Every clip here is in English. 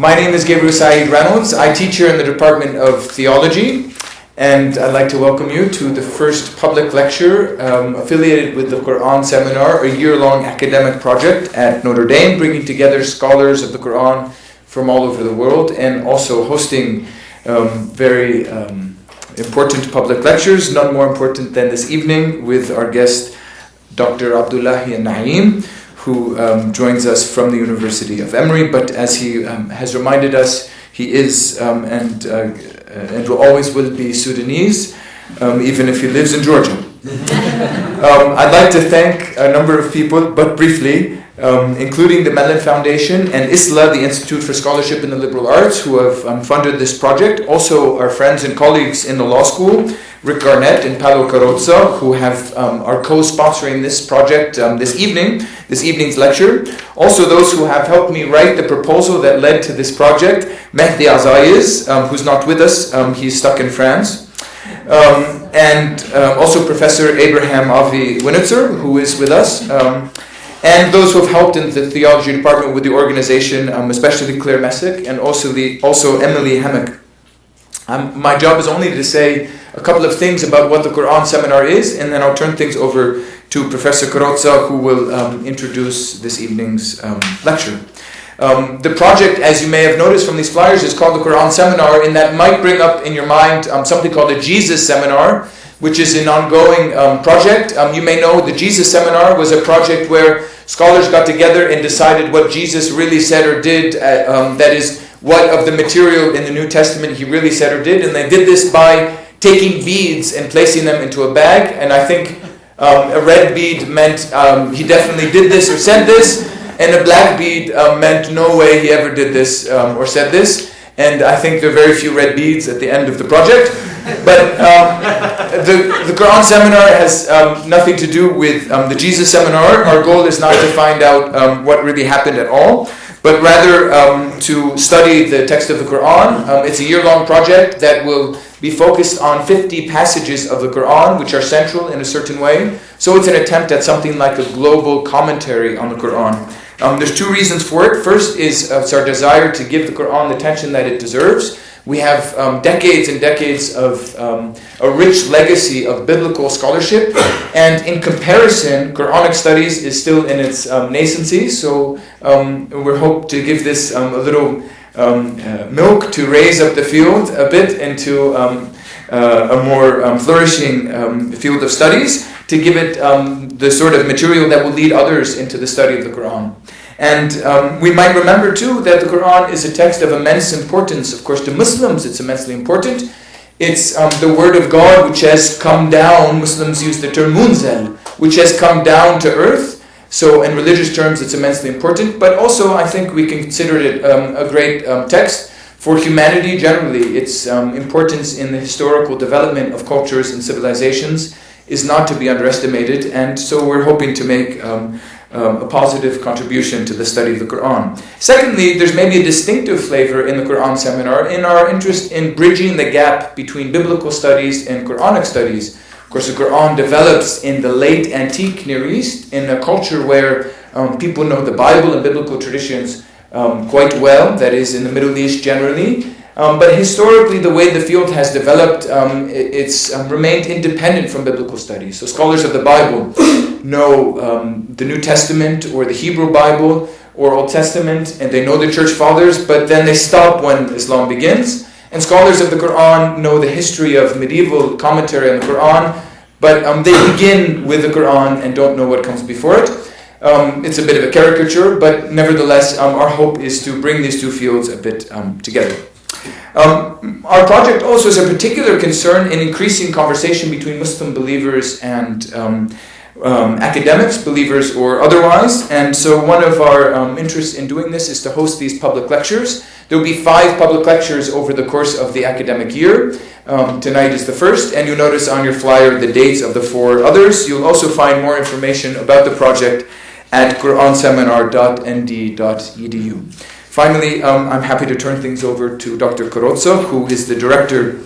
My name is Gabriel Saeed Reynolds. I teach here in the Department of Theology, and I'd like to welcome you to the first public lecture affiliated with the Qur'an Seminar, a year-long academic project at Notre Dame, bringing together scholars of the Qur'an from all over the world, and also hosting very important public lectures, none more important than this evening, with our guest, Dr. Abdullahi Ahmed, who joins us from the University of Emory, but as he has reminded us, he is and will always will be Sudanese, even if he lives in Georgia. I'd like to thank a number of people, but briefly, including the Mellon Foundation and ISLA, the Institute for Scholarship in the Liberal Arts, who have funded this project. Also our friends and colleagues in the law school, Rick Garnett and Paolo Carrozza, who are co-sponsoring this project this evening's lecture. Also those who have helped me write the proposal that led to this project, Mehdi Azaiz, who's not with us, he's stuck in France. And also Professor Abraham Avi Winitzer, who is with us. And those who have helped in the theology department with the organization, especially Claire Messick, and also Emily Hammock. My job is only to say a couple of things about what the Qur'an Seminar is, and then I'll turn things over to Professor Carrozza, who will introduce this evening's lecture. The project, as you may have noticed from these flyers, is called the Qur'an Seminar, and that might bring up in your mind something called the Jesus Seminar, which is an ongoing project. You may know the Jesus Seminar was a project where scholars got together and decided what Jesus really said or did, that is, what of the material in the New Testament he really said or did, and they did this by taking beads and placing them into a bag, and I think a red bead meant he definitely did this or said this, and a black bead meant no way he ever did this or said this, and I think there are very few red beads at the end of the project. But the Qur'an Seminar has nothing to do with the Jesus Seminar. Our goal is not to find out what really happened at all, but rather to study the text of the Qur'an. It's a year-long project that will be focused on 50 passages of the Qur'an, which are central in a certain way. So it's an attempt at something like a global commentary on the Qur'an. There's two reasons for it. First is it's our desire to give the Qur'an the attention that it deserves. We have decades and decades of a rich legacy of biblical scholarship, and in comparison, Quranic studies is still in its nascency, so we hope to give this a little milk to raise up the field a bit into a more flourishing field of studies, to give it the sort of material that will lead others into the study of the Qur'an. And we might remember too that the Qur'an is a text of immense importance. Of course, to Muslims it's immensely important. It's the word of God which has come down. Muslims use the term munzal, which has come down to earth. So in religious terms it's immensely important. But also I think we can consider it a great text for humanity generally. Its importance in the historical development of cultures and civilizations is not to be underestimated. And so we're hoping to make a positive contribution to the study of the Qur'an. Secondly, there's maybe a distinctive flavor in the Qur'an Seminar in our interest in bridging the gap between biblical studies and Quranic studies. Of course, the Qur'an develops in the late antique Near East, in a culture where people know the Bible and biblical traditions quite well, that is, in the Middle East generally. But historically, the way the field has developed, it's remained independent from biblical studies. So scholars of the Bible know the New Testament or the Hebrew Bible or Old Testament, and they know the church fathers, but then they stop when Islam begins. And scholars of the Qur'an know the history of medieval commentary on the Qur'an, but they begin with the Qur'an and don't know what comes before it. It's a bit of a caricature, but nevertheless, our hope is to bring these two fields a bit together. Our project also has a particular concern in increasing conversation between Muslim believers and academics, believers or otherwise, and so one of our interests in doing this is to host these public lectures. There will be 5 public lectures over the course of the academic year. Tonight is the first, and you'll notice on your flyer the dates of the 4 others. You'll also find more information about the project at quranseminar.nd.edu. Finally, I'm happy to turn things over to Dr. Carrozza, who is the director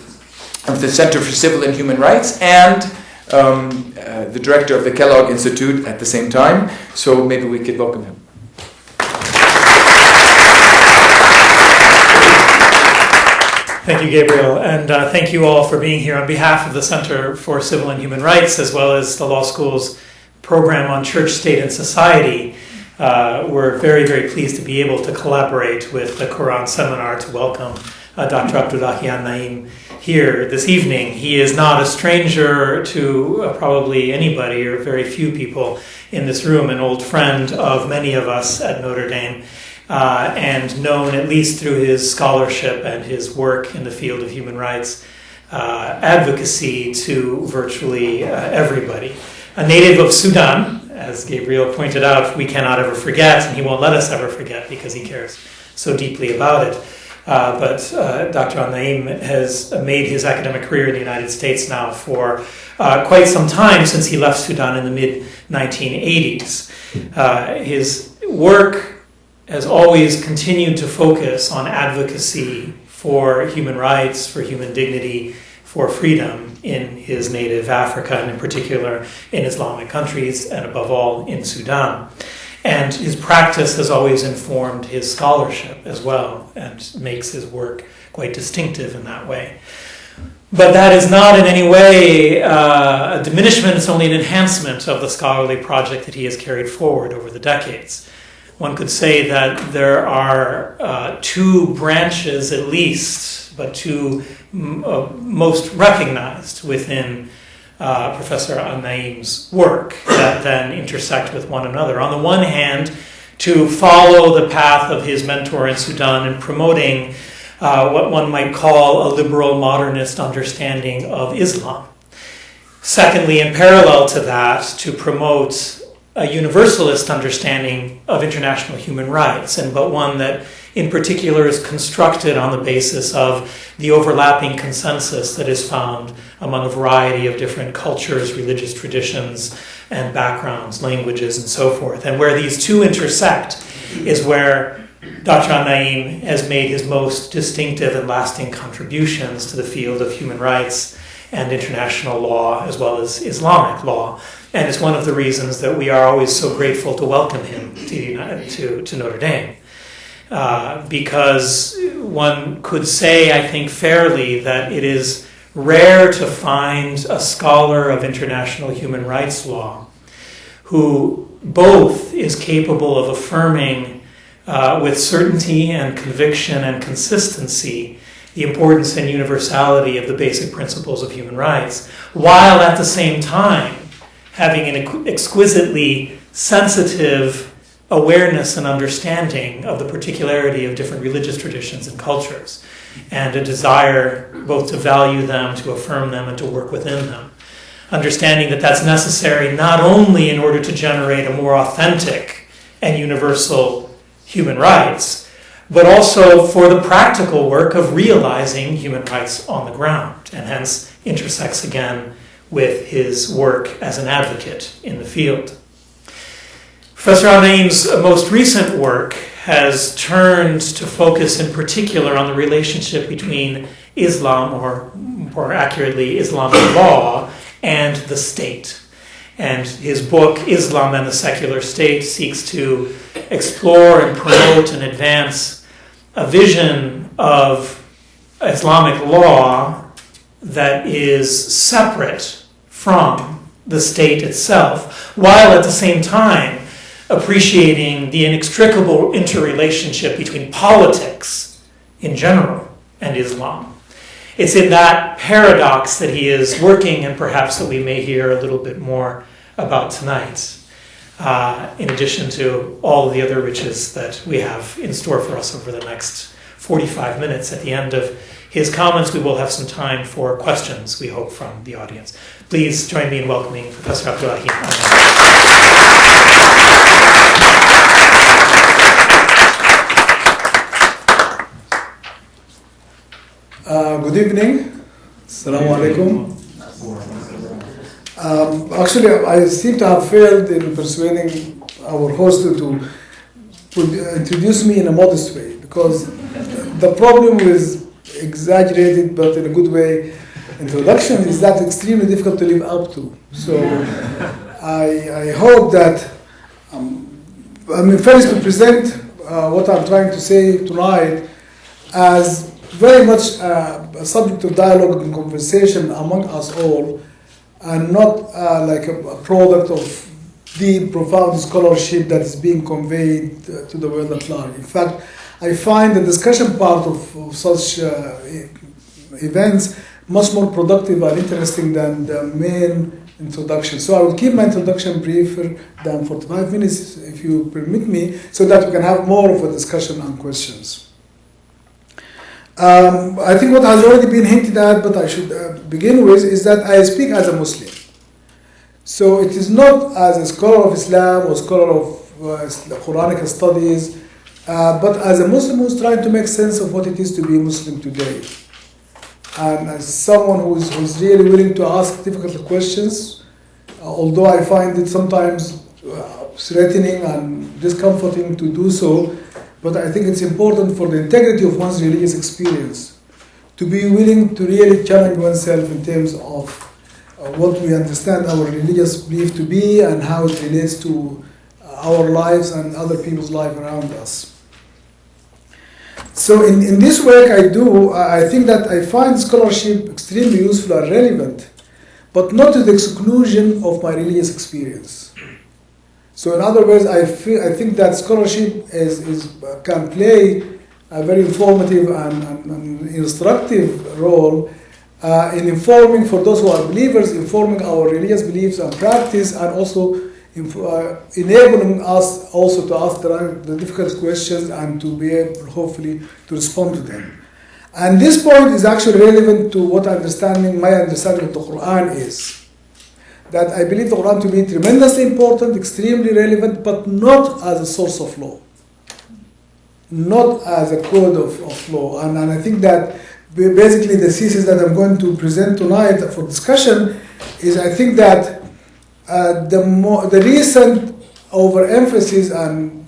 of the Center for Civil and Human Rights and the director of the Kellogg Institute at the same time. So maybe we could welcome him. Thank you, Gabriel, and thank you all for being here on behalf of the Center for Civil and Human Rights, as well as the Law School's program on Church, State, and Society. We're very, very pleased to be able to collaborate with the Qur'an seminar to welcome Dr. Abdullahi Ahmed here this evening. He is not a stranger to probably anybody or very few people in this room, an old friend of many of us at Notre Dame, and known at least through his scholarship and his work in the field of human rights advocacy to virtually everybody. A native of Sudan, as Gabriel pointed out, we cannot ever forget, and he won't let us ever forget because he cares so deeply about it. But Dr. Al-Naim has made his academic career in the United States now for quite some time, since he left Sudan in the mid-1980s. His work has always continued to focus on advocacy for human rights, for human dignity, for freedom in his native Africa, and in particular in Islamic countries, and above all in Sudan. And his practice has always informed his scholarship as well, and makes his work quite distinctive in that way. But that is not in any way a diminishment, it's only an enhancement of the scholarly project that he has carried forward over the decades. One could say that there are two branches at least, but two most recognized within Professor Al-Naim's work that then intersect with one another. On the one hand, to follow the path of his mentor in Sudan in promoting what one might call a liberal modernist understanding of Islam. Secondly, in parallel to that, to promote a universalist understanding of international human rights, but one that in particular is constructed on the basis of the overlapping consensus that is found among a variety of different cultures, religious traditions, and backgrounds, languages, and so forth. And where these two intersect is where Dr. Al-Naim has made his most distinctive and lasting contributions to the field of human rights and international law, as well as Islamic law. And it's one of the reasons that we are always so grateful to welcome him to Notre Dame. Because one could say, I think fairly, that it is rare to find a scholar of international human rights law who both is capable of affirming with certainty and conviction and consistency the importance and universality of the basic principles of human rights, while at the same time having an exquisitely sensitive awareness and understanding of the particularity of different religious traditions and cultures, and a desire both to value them, to affirm them, and to work within them. Understanding that that's necessary not only in order to generate a more authentic and universal human rights, but also for the practical work of realizing human rights on the ground, and hence intersects again with his work as an advocate in the field. Professor Al-Naim's most recent work has turned to focus in particular on the relationship between Islam, or more accurately, Islamic law, and the state. And his book, Islam and the Secular State, seeks to explore and promote and advance a vision of Islamic law that is separate from the state itself, while at the same time appreciating the inextricable interrelationship between politics in general and Islam. It's in that paradox that he is working, and perhaps that we may hear a little bit more about tonight, in addition to all of the other riches that we have in store for us over the next 45 minutes. At the end of his comments, we will have some time for questions, we hope, from the audience. Please join me in welcoming Professor Abdullahi Ahmed. Good evening. Assalamu alaikum. Actually, I seem to have failed in persuading our host to introduce me in a modest way, because the problem with exaggerated but in a good way introduction is that extremely difficult to live up to. So I hope that I'm first to present what I'm trying to say tonight as very much a subject of dialogue and conversation among us all, and not like a product of deep, profound scholarship that is being conveyed to the world at large. In fact, I find the discussion part of such events much more productive and interesting than the main introduction. So I will keep my introduction briefer than 45 minutes, if you permit me, so that we can have more of a discussion and questions. I think what has already been hinted at, but I should begin with, is that I speak as a Muslim. So it is not as a scholar of Islam or scholar of Quranic studies, but as a Muslim who's trying to make sense of what it is to be a Muslim today. And as someone who's really willing to ask difficult questions, although I find it sometimes threatening and discomforting to do so, but I think it's important for the integrity of one's religious experience to be willing to really challenge oneself in terms of what we understand our religious belief to be and how it relates to our lives and other people's lives around us. So in this work I think that I find scholarship extremely useful and relevant, but not to the exclusion of my religious experience. So in other words, I think that scholarship can play a very informative and instructive role in informing, for those who are believers, informing our religious beliefs and practice, and also enabling us also to ask the difficult questions and to be able, hopefully, to respond to them. And this point is actually relevant to what my understanding of the Qur'an is. That I believe the Qur'an to be tremendously important, extremely relevant, but not as a source of law. Not as a code of law. And I think that basically the thesis that I'm going to present tonight for discussion is, I think that the recent overemphasis and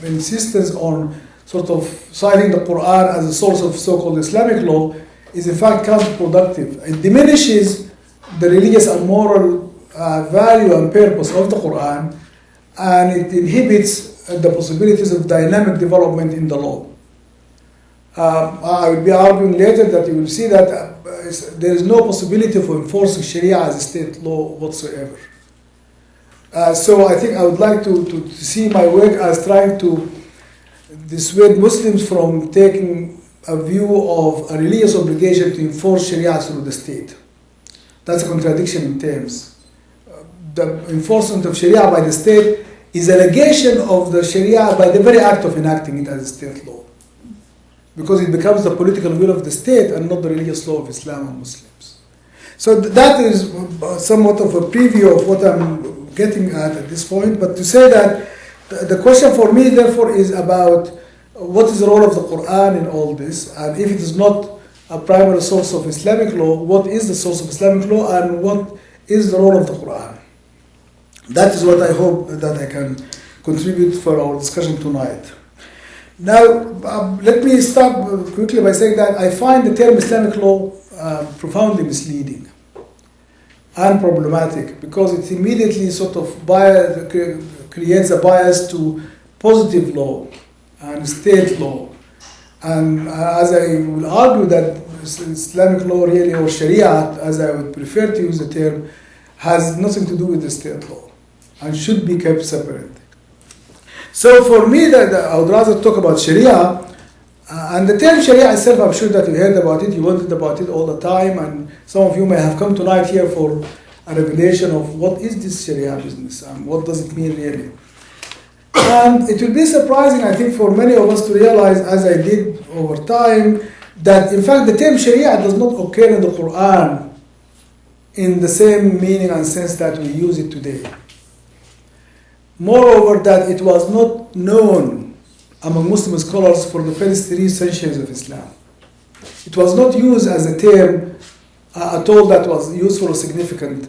insistence on sort of citing the Qur'an as a source of so-called Islamic law is in fact counterproductive. It diminishes the religious and moral value and purpose of the Qur'an, and it inhibits the possibilities of dynamic development in the law. I will be arguing later that you will see that there is no possibility for enforcing Sharia as a state law whatsoever. So I think I would like to see my work as trying to dissuade Muslims from taking a view of a religious obligation to enforce Sharia through the state. That's a contradiction in terms. The enforcement of Sharia by the state is a negation of the Sharia by the very act of enacting it as a state law, because it becomes the political will of the state and not the religious law of Islam and Muslims. So that is somewhat of a preview of what I'm getting at this point, but to say that the question for me, therefore, is about what is the role of the Qur'an in all this, and if it is not a primary source of Islamic law, what is the source of Islamic law, and what is the role of the Qur'an? That is what I hope that I can contribute for our discussion tonight. Now, let me start quickly by saying that I find the term Islamic law profoundly misleading and problematic, because it immediately sort of creates a bias to positive law and state law. And as I will argue that Islamic law really, or Sharia, as I would prefer to use the term, has nothing to do with the state law and should be kept separate. So for me, I would rather talk about Sharia, and the term Sharia itself, I'm sure that you heard about it, you wondered about it all the time, and some of you may have come tonight here for a revelation of what is this Sharia business and what does it mean really. And it will be surprising, I think, for many of us to realize, as I did over time, that in fact the term Sharia does not occur in the Qur'an in the same meaning and sense that we use it today. Moreover, that it was not known among Muslim scholars for the first 3 centuries of Islam. It was not used as a term at all that was useful or significant,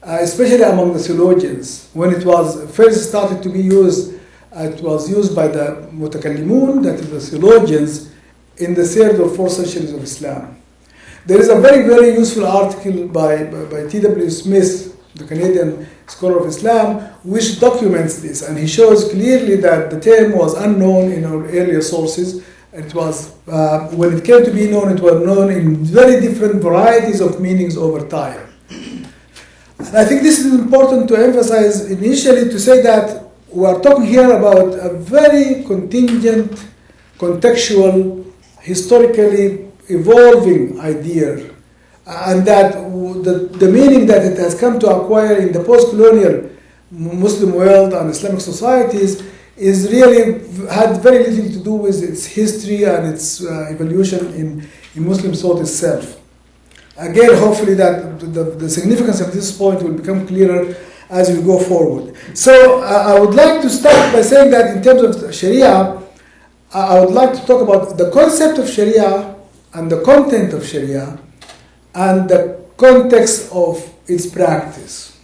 especially among the theologians. When it was first started to be used, it was used by the mutakallimun, that is the theologians, in the 3rd or 4th centuries of Islam. There is a very, very useful article by T.W. Smith, the Canadian scholar of Islam, which documents this, and he shows clearly that the term was unknown in our earlier sources, It was, when it came to be known, it was known in very different varieties of meanings over time. And I think this is important to emphasize initially, to say that we are talking here about a very contingent, contextual, historically evolving idea, and that the meaning that it has come to acquire in the post-colonial Muslim world and Islamic societies is really had very little to do with its history and its evolution in Muslim thought itself. Again, hopefully that the significance of this point will become clearer as we go forward. So I would like to start by saying that in terms of Sharia, I would like to talk about the concept of Sharia and the content of Sharia and the context of its practice.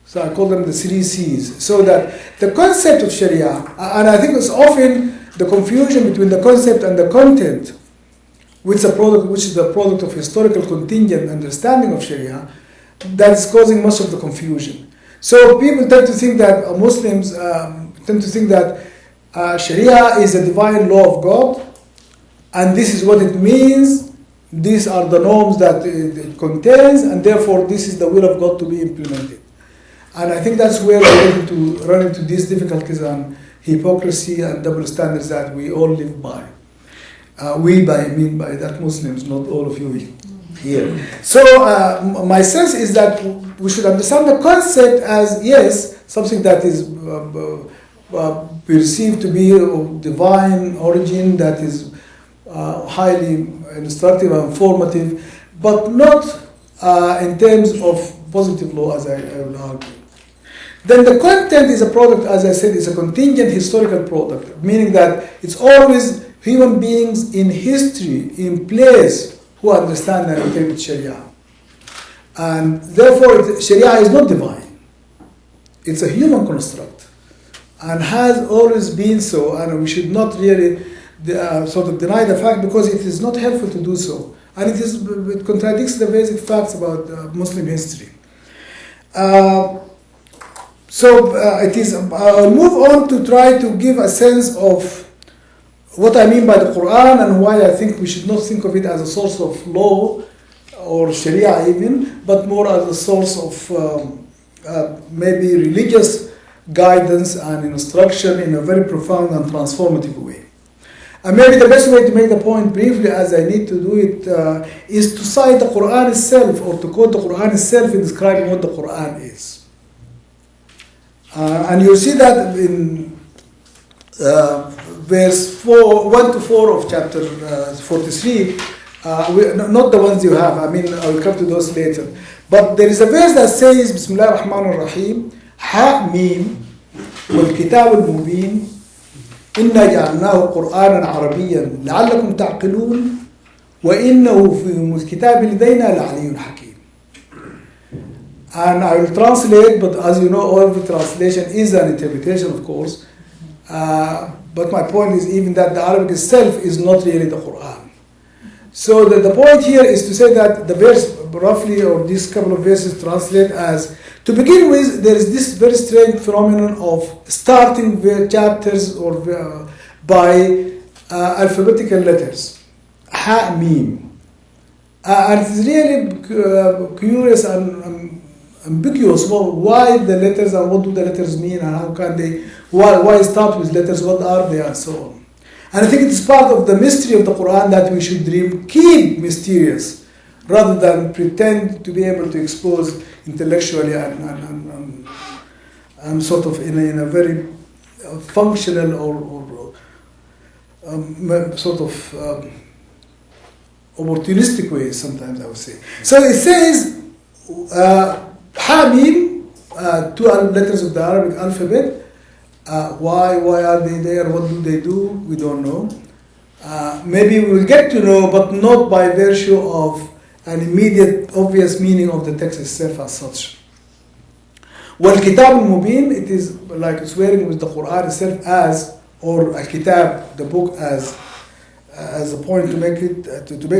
So I call them the 3 C's. So that the concept of Sharia, and I think it's often the confusion between the concept and the content, which is the product of historical contingent understanding of Sharia, that's causing most of the confusion. So people tend to think that Muslims tend to think that Sharia is a divine law of God, and this is what it means. These are the norms that it contains, and therefore this is the will of God to be implemented. And I think that's where we run into these difficulties and hypocrisy and double standards that we all live by. I mean by that Muslims, not all of you here. So my sense is that we should understand the concept as, yes, something that is perceived to be of divine origin, that is highly instructive and informative, but not in terms of positive law, as I will argue. Then the content is a product, as I said, is a contingent historical product, meaning that it's always human beings in history, in place, who understand and interpret Sharia. And therefore, Sharia is not divine. It's a human construct, and has always been so, and we should not really sort of deny the fact, because it is not helpful to do so. And it contradicts the basic facts about Muslim history. I'll move on to try to give a sense of what I mean by the Qur'an and why I think we should not think of it as a source of law or Sharia even, but more as a source of maybe religious guidance and instruction in a very profound and transformative way. And maybe the best way to make the point briefly, as I need to do it, is to cite the Qur'an itself, or to quote the Qur'an itself in describing what the Qur'an is. And you'll see that in verse 1 to 4 of chapter 43, not the ones you have, I mean, I will come to those later. But there is a verse that says, Bismillah ar-Rahman ar-Rahim, Ha Mim, wal Kitab al-Mubin, إنا جعلناه قرآنا عربيا لعلكم تعقلون وإنه في الكتاب لدينا لعلي حكيم. And I will translate, but as you know, all the translation is an interpretation, of course. But my point is even that the Arabic itself is not really the Qur'an. So the point here is to say that the verse roughly, or these couple of verses, translate as, to begin with, there is this very strange phenomenon of starting chapters or by alphabetical letters, Ha, Mim. And it's really curious and ambiguous. Well, why the letters and what do the letters mean and how can they, why start with letters, what are they, and so on. And I think it is part of the mystery of the Qur'an that we should keep mysterious, rather than pretend to be able to expose intellectually and sort of in a very functional or sort of opportunistic way, sometimes I would say. So it says, Hamim, 2 letters of the Arabic alphabet. Why are they there? What do they do? We don't know. Maybe we will get to know, but not by virtue of an immediate, obvious meaning of the text itself as such. Well, Kitab al-Mubin, it is like swearing with the Qur'an itself as, or al-Kitab, the book, as a point to make it,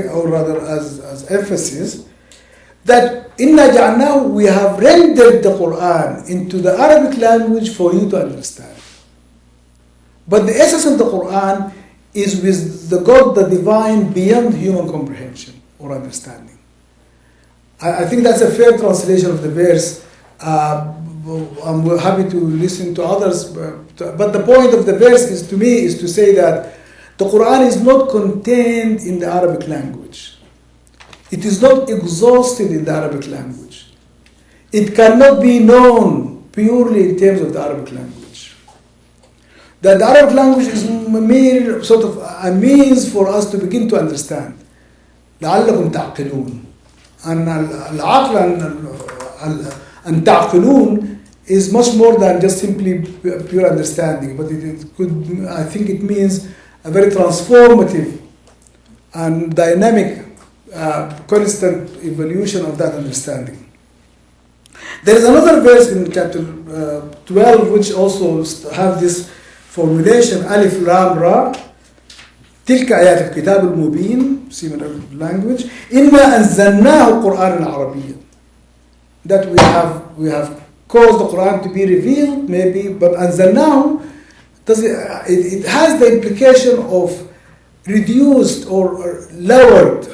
or rather as emphasis, that inna ja'alnahu, we have rendered the Qur'an into the Arabic language for you to understand. But the essence of the Qur'an is with the God, the divine, beyond human comprehension or understanding. I think that's a fair translation of the verse. I'm happy to listen to others, but the point of the verse is, to me, is to say that the Quran is not contained in the Arabic language. It is not exhausted in the Arabic language. It cannot be known purely in terms of the Arabic language. That the Arabic language is mere sort of a means for us to begin to understand. لعلكم تعقلون. And العقل and تعقلون is much more than just simply pure understanding, but it could, I think it means a very transformative and dynamic constant evolution of that understanding. There is another verse in chapter 12 which also have this formulation, Alif Lam Ra, تلك آيات الكتاب المبين, similar language, إنا أنزلناه قرآنا عربيا. That we have caused the Quran to be revealed, maybe, but أنزلناه it has the implication of reduced or lowered.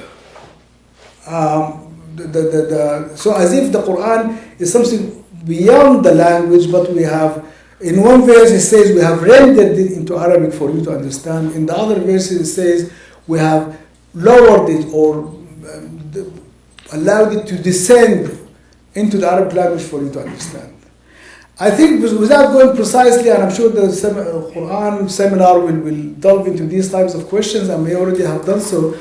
So as if the Quran is something beyond the language, but we have, in one verse it says we have rendered it into Arabic for you to understand. In the other verses it says we have lowered it or allowed it to descend into the Arabic language for you to understand. I think without going precisely, and I'm sure the Quran seminar will delve into these types of questions, and may already have done so.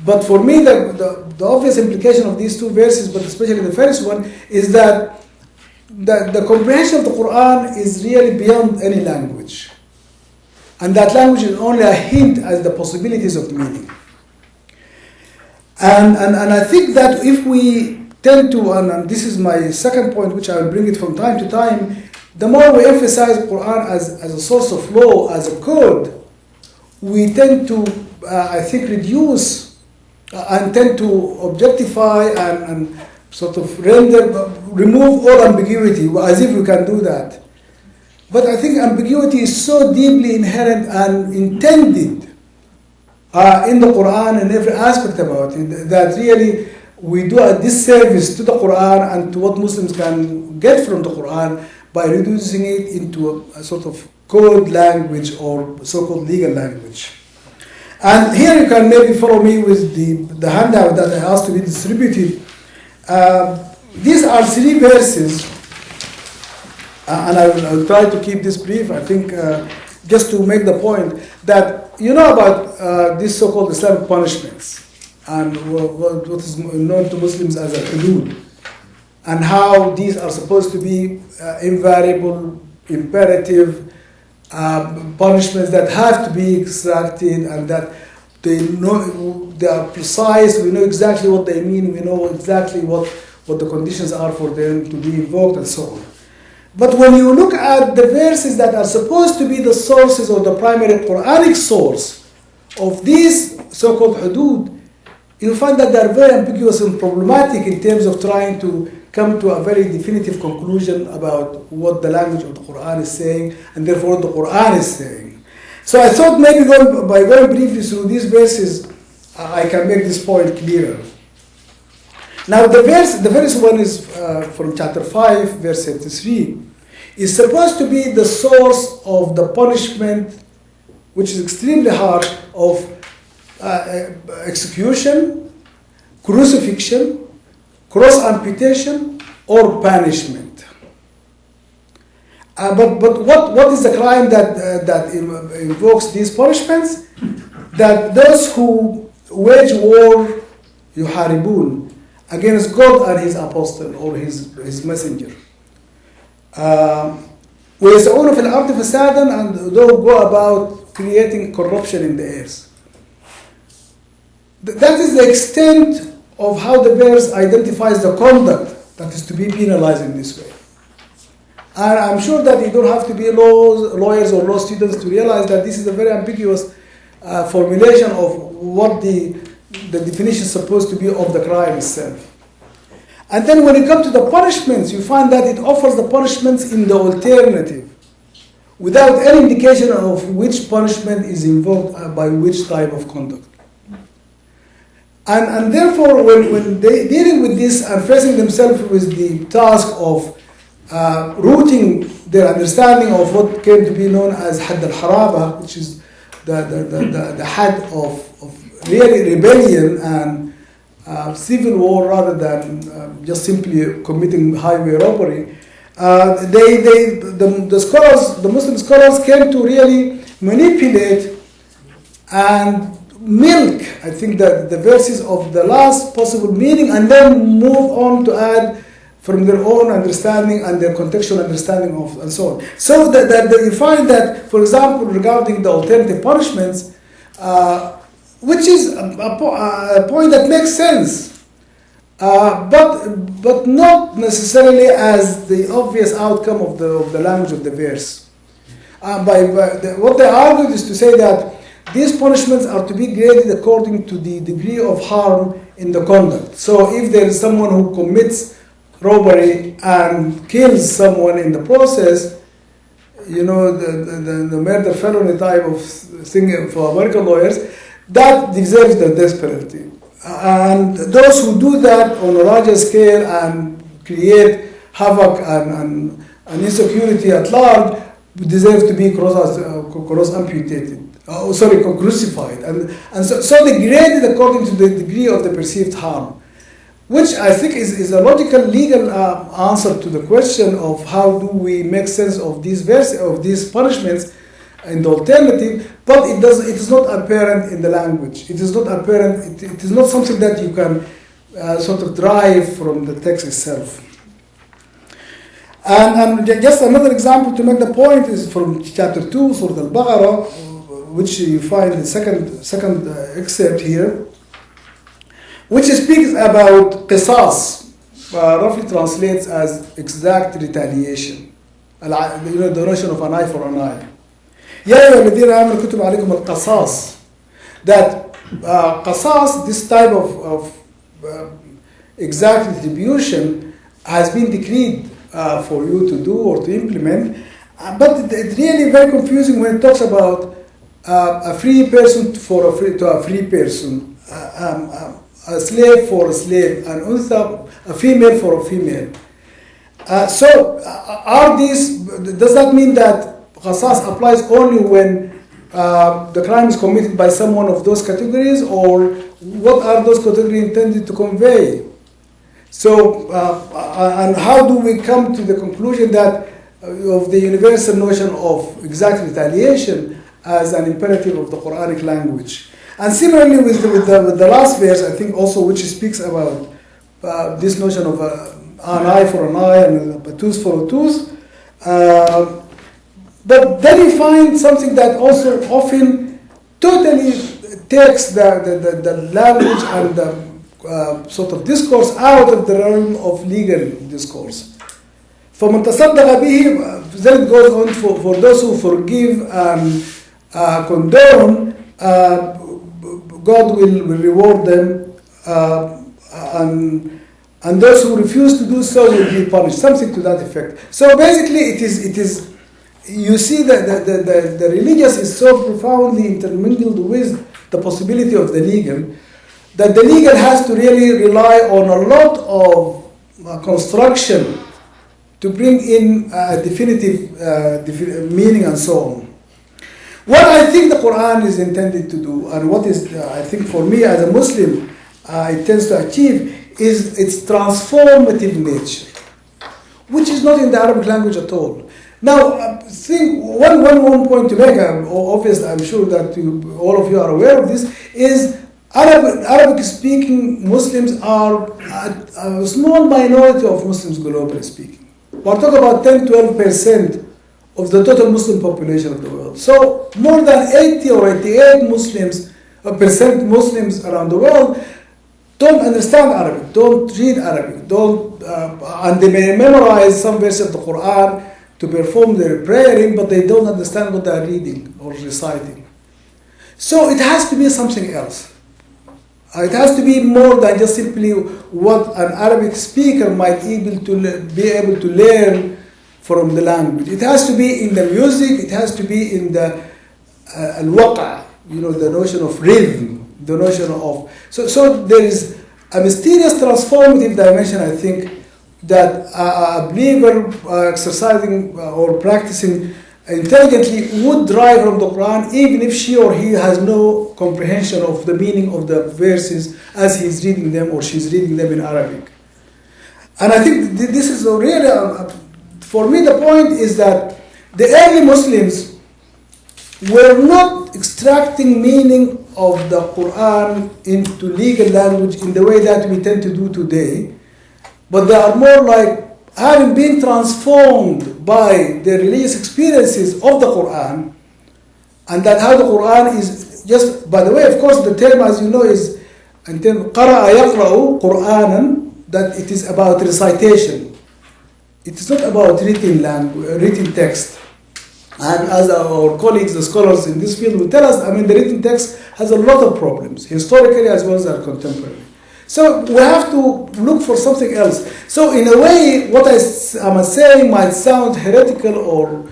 But for me, the obvious implication of these two verses, but especially the first one, is that the comprehension of the Quran is really beyond any language. And that language is only a hint at the possibilities of meaning. And I think that if we tend to, and this is my second point, which I will bring it from time to time, the more we emphasize Quran as a source of law, as a code, we tend to, I think, reduce and tend to objectify and sort of remove all ambiguity, as if we can do that. But I think ambiguity is so deeply inherent and intended in the Quran and every aspect about it, that really we do a disservice to the Quran and to what Muslims can get from the Quran by reducing it into a sort of code language or so-called legal language. And here you can maybe follow me with the handout that I asked to be distributed. These are three verses, and I'll try to keep this brief, I think, just to make the point that you know about these so-called Islamic punishments and what is known to Muslims as al-hudud, and how these are supposed to be invariable, imperative punishments that have to be exacted, and that they are precise, we know exactly what they mean, we know exactly what the conditions are for them to be invoked and so on. But when you look at the verses that are supposed to be the sources or the primary Quranic source of these so-called hudud, you find that they are very ambiguous and problematic in terms of trying to come to a very definitive conclusion about what the language of the Quran is saying, and therefore what the Quran is saying. So I thought maybe by going briefly through these verses, I can make this point clearer. Now the first one is from chapter 5, verse 33, is supposed to be the source of the punishment, which is extremely harsh, of execution, crucifixion, cross amputation, or banishment. But what is the crime that invokes these punishments? That those who wage war, yuharibun, against God and His apostle or His messenger. وَيَسْعُونَ فِي الْأَرْضِ فَسَادًا, and those who go about creating corruption in the earth. That is the extent of how the verse identifies the conduct that is to be penalized in this way. And I'm sure that you don't have to be lawyers or law students to realize that this is a very ambiguous formulation of what the definition is supposed to be of the crime itself. And then when you come to the punishments, you find that it offers the punishments in the alternative, without any indication of which punishment is invoked by which type of conduct. And therefore, when they dealing with this and facing themselves with the task of rooting their understanding of what came to be known as Hadd al-Haraba, which is the had of really rebellion and civil war rather than just simply committing highway robbery, the scholars, the Muslim scholars, came to really manipulate and milk, I think, the verses of the last possible meaning, and then move on to add from their own understanding and their contextual understanding of, and so on. So that you find that, for example, regarding the alternative punishments, which is a point that makes sense, but not necessarily as the obvious outcome of the language of the verse. What they argued is to say that these punishments are to be graded according to the degree of harm in the conduct. So if there is someone who commits robbery and kills someone in the process, the murder felony type of thing for American lawyers, that deserves the death penalty. And those who do that on a larger scale and create havoc and insecurity at large deserve to be crucified. And so they graded according to the degree of the perceived harm, which I think is a logical legal answer to the question of how do we make sense of these punishments in the alternative, but it is not apparent in the language. It is not apparent. It is not something that you can sort of derive from the text itself. And just another example to make the point is from chapter 2, Surah Al-Baqarah, which you find in the second excerpt here, which speaks about qisas, roughly translates as exact retaliation. The notion of an eye for an eye. يا أيها الذين آمنوا كتب عليكم القصاص. That qasas, this type of exact retribution, has been decreed for you to do or to implement. But it's really very confusing when it talks about a free person to a free person, a slave for a slave, an untha, a female for a female. Does that mean that qasas applies only when the crime is committed by someone of those categories, or what are those categories intended to convey? So, and how do we come to the conclusion that of the universal notion of exact retaliation as an imperative of the Quranic language? And similarly with the last verse, I think also, which speaks about this notion of an eye for an eye and a tooth for a tooth. But then you find something that also often totally takes the language and the sort of discourse out of the realm of legal discourse. فَمَنْ تَصَدَّقَ بِهِ, then it goes on for those who forgive and condone, God will reward them, and those who refuse to do so will be punished. Something to that effect. So basically, it is. You see that the religious is so profoundly intermingled with the possibility of the legal, that the legal has to really rely on a lot of construction to bring in a definitive meaning and so on. What I think the Quran is intended to do, and what is, I think for me as a Muslim, it tends to achieve, is its transformative nature, which is not in the Arabic language at all. Now, think one point to make, obviously I'm sure that all of you are aware of this, is Arabic-speaking Muslims are a small minority of Muslims globally speaking. We're talking about 10-12% of the total Muslim population of the world. So more than 80 or 88% Muslims around the world don't understand Arabic, don't read Arabic, and they may memorize some verses of the Qur'an to perform their praying, but they don't understand what they are reading or reciting. So it has to be something else. It has to be more than just simply what an Arabic speaker might be able to learn from the language. It has to be in the music, it has to be in the al-waqa, the notion of rhythm, the notion of... So there is a mysterious transformative dimension, I think, that a believer exercising or practicing intelligently would derive from the Quran, even if she or he has no comprehension of the meaning of the verses as he's reading them or she's reading them in Arabic. And I think this is really, for me, the point is that the early Muslims were not extracting meaning of the Quran into legal language in the way that we tend to do today, but they are more like having been transformed by the religious experiences of the Quran, and that how the Quran is just, by the way, of course, the term, as you know, is قَرَأَ يَقْرَأُ قُرْآنًا, that it is about recitation. It is not about written text. And as our colleagues, the scholars in this field will tell us, the written text has a lot of problems, historically as well as our contemporary. So we have to look for something else. So in a way, what I'm saying might sound heretical or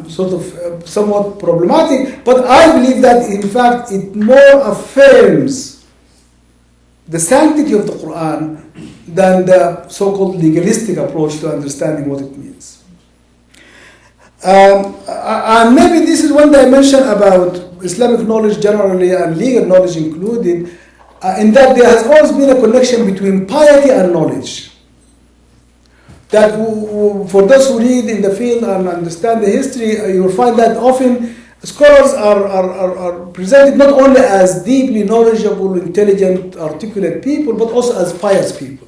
somewhat problematic, but I believe that in fact it more affirms the sanctity of the Quran than the so-called legalistic approach to understanding what it means. And maybe this is one dimension about Islamic knowledge generally and legal knowledge included, in that there has always been a connection between piety and knowledge. That for those who read in the field and understand the history, you will find that often scholars are presented not only as deeply knowledgeable, intelligent, articulate people, but also as pious people.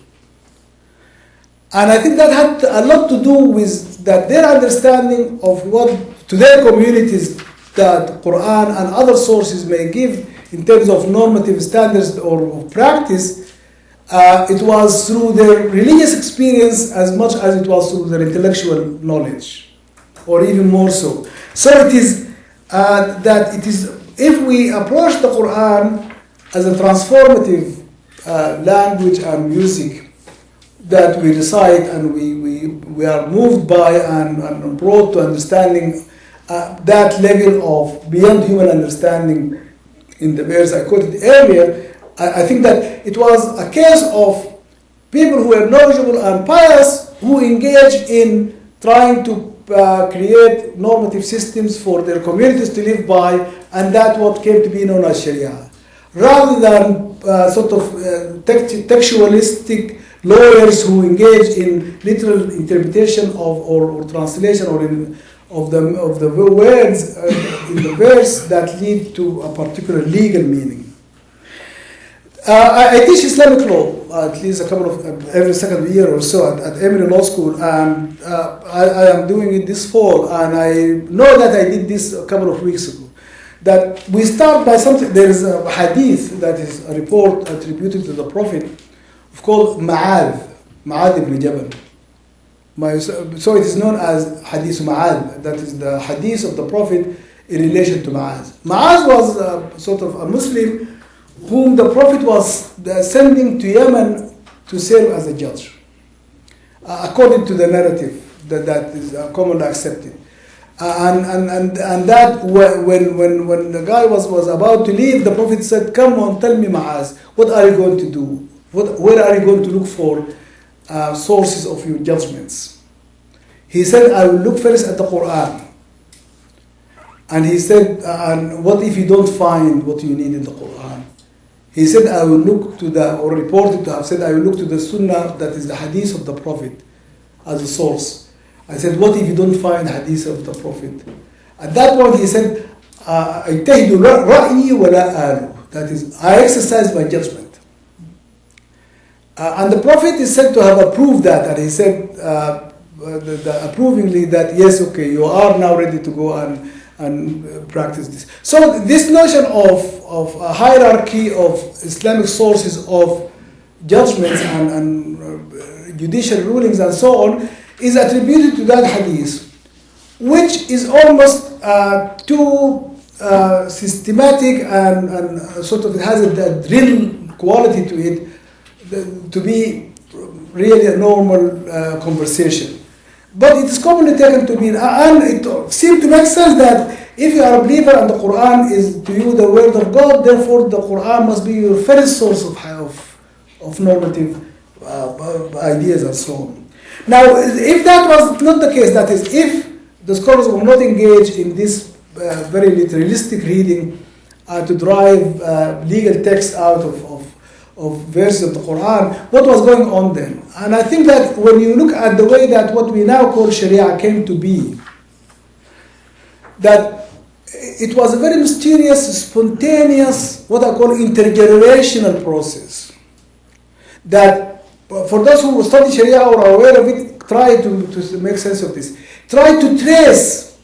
And I think that had a lot to do with that their understanding of what to their communities that Quran and other sources may give in terms of normative standards or practice, it was through their religious experience as much as it was through their intellectual knowledge, or even more so. So it is that it is, if we approach the Quran as a transformative language and music that we recite and we are moved by and brought to understanding that level of beyond human understanding in the verse I quoted earlier, I think that it was a case of people who were knowledgeable and pious who engaged in trying to create normative systems for their communities to live by, and that's what came to be known as Sharia. Rather than textualistic lawyers who engage in literal interpretation of or translation of the words in the verse that lead to a particular legal meaning. I teach Islamic law at least a couple of every second year or so at Emory Law School, and I am doing it this fall, and I know that I did this a couple of weeks ago. That we start by something. There is a hadith that is a report attributed to the Prophet called Ma'ad ibn Jabal. So it is known as Hadith Ma'ad. That is the hadith of the Prophet in relation to Ma'az. Ma'az was sort of a Muslim whom the Prophet was sending to Yemen to serve as a judge, according to the narrative that is commonly accepted. And that when the guy was about to leave, the Prophet said, "Come on, tell me, Ma'az, what are you going to do? Where are you going to look for sources of your judgments?" He said, "I will look first at the Qur'an." And he said, "And what if you don't find what you need in the Qur'an?" He said, "I will look to or reported to have said, I will look to the Sunnah, that is the Hadith of the Prophet, as a source." I said, "What if you don't find Hadith of the Prophet?" At that point he said, "اجتهد رأيي ولا آل." That is, I exercise my judgment. And the Prophet is said to have approved that, and he said approvingly that, yes, okay, you are now ready to go and practice this. So this notion of a hierarchy of Islamic sources of judgments and judicial rulings and so on is attributed to that hadith, which is almost too systematic and sort of it has a drill quality to it to be really a normal conversation. but it is commonly taken to mean, and it seems to make sense that if you are a believer and the Qur'an is to you the word of God, therefore the Qur'an must be your first source of normative ideas and so on. Now, if that was not the case, that is, if the scholars were not engaged in this very literalistic reading to drive legal texts out of verses of the Quran, what was going on then? And I think that when you look at the way that what we now call Sharia came to be, that it was a very mysterious, spontaneous, what I call intergenerational process. That for those who study Sharia or are aware of it, try to make sense of this. Try to trace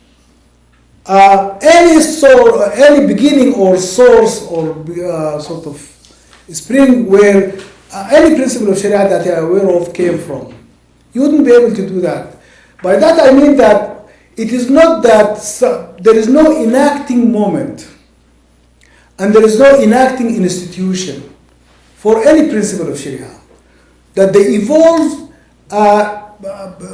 any beginning or source or sort of spring where any principle of Sharia that you are aware of came from. You wouldn't be able to do that. By that I mean that it is not that there is no enacting moment and there is no enacting institution for any principle of Sharia. That they evolve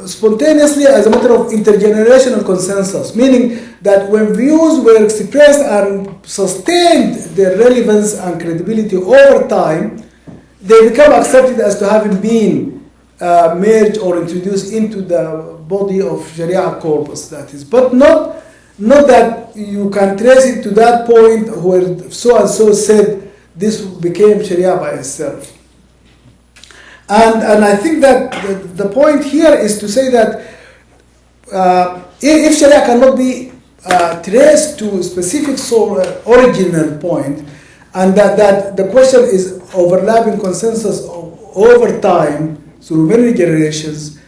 spontaneously as a matter of intergenerational consensus, meaning that when views were expressed and sustained their relevance and credibility over time, they become accepted as to having been merged or introduced into the body of Sharia corpus, that is. But not that you can trace it to that point where so and so said this became Sharia by itself. And I think that the point here is to say that if Sharia cannot be traced to a specific original point, and that the question is overlapping consensus over time through many generations,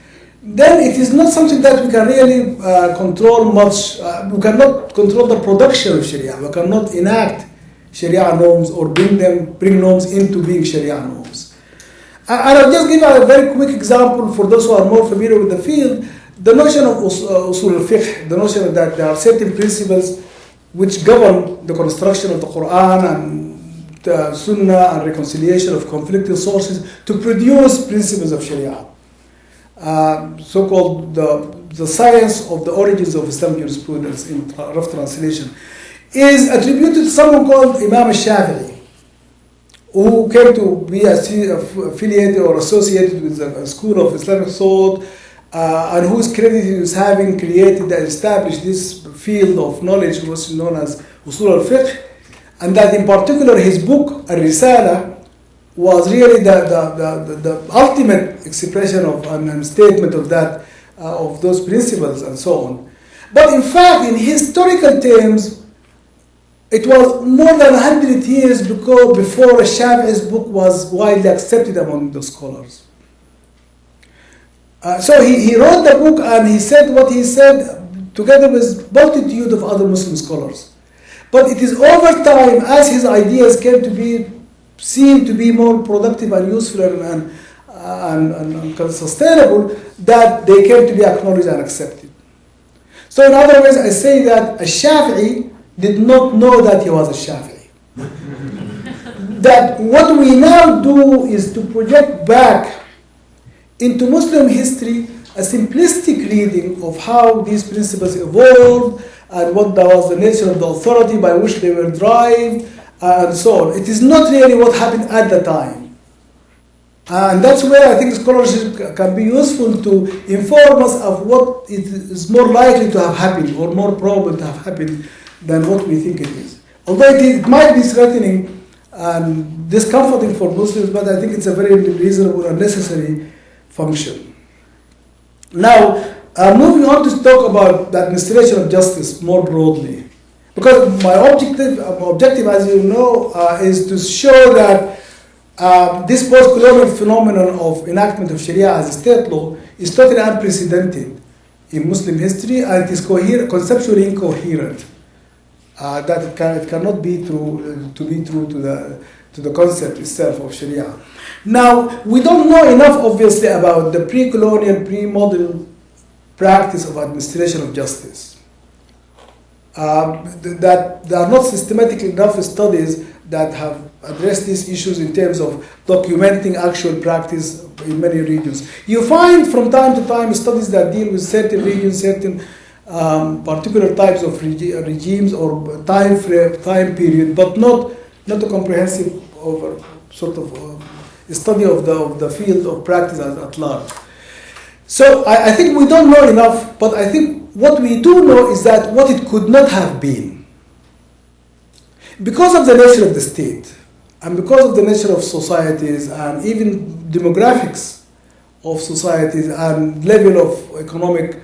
then it is not something that we can really control much. We cannot control the production of Sharia. We cannot enact Sharia norms or bring norms into being Sharia norms. And I'll just give a very quick example for those who are more familiar with the field. The notion of usul al-fiqh, the notion that there are certain principles which govern the construction of the Qur'an and the Sunnah and reconciliation of conflicting sources to produce principles of Sharia. So-called the science of the origins of Islamic jurisprudence in rough translation, is attributed to someone called Imam al-Shafi'i, who came to be affiliated or associated with the school of Islamic thought, and who is credited with having created and established this field of knowledge, which is known as usul al-fiqh, and that in particular his book, al-Risala, was really the ultimate expression of and statement of that, of those principles and so on. But in fact, in historical terms, it was more than 100 years before Shafi'i's book was widely accepted among the scholars. So he wrote the book and he said what he said together with multitude of other Muslim scholars. But it is over time, as his ideas came to be seen to be more productive and useful and sustainable, that they came to be acknowledged and accepted. So in other words, I say that a Shafi'i did not know that he was a Shafi'i. That what we now do is to project back into Muslim history a simplistic reading of how these principles evolved and what was the nature of the authority by which they were derived and so on. It is not really what happened at the time. And that's where I think scholarship can be useful to inform us of what is more likely to have happened or more probable to have happened than what we think it is. Although it might be threatening and discomforting for Muslims, but I think it's a very reasonable and necessary function. Now, moving on to talk about the administration of justice more broadly. Because my objective, as you know, is to show that this post-colonial phenomenon of enactment of Sharia as a state law is totally unprecedented in Muslim history, and it is conceptually incoherent. That it cannot be true to the concept itself of Sharia. Now, we don't know enough, obviously, about the pre-colonial, pre-modern practice of administration of justice. That there are not systematic enough studies that have address these issues in terms of documenting actual practice in many regions. You find from time to time studies that deal with certain regions, certain particular types of regimes or time period, but not a comprehensive over sort of study of the field of practice at large. So I think we don't know enough, but I think what we do know is that what it could not have been, because of the nature of the state, and because of the nature of societies, and even demographics of societies, and level of economic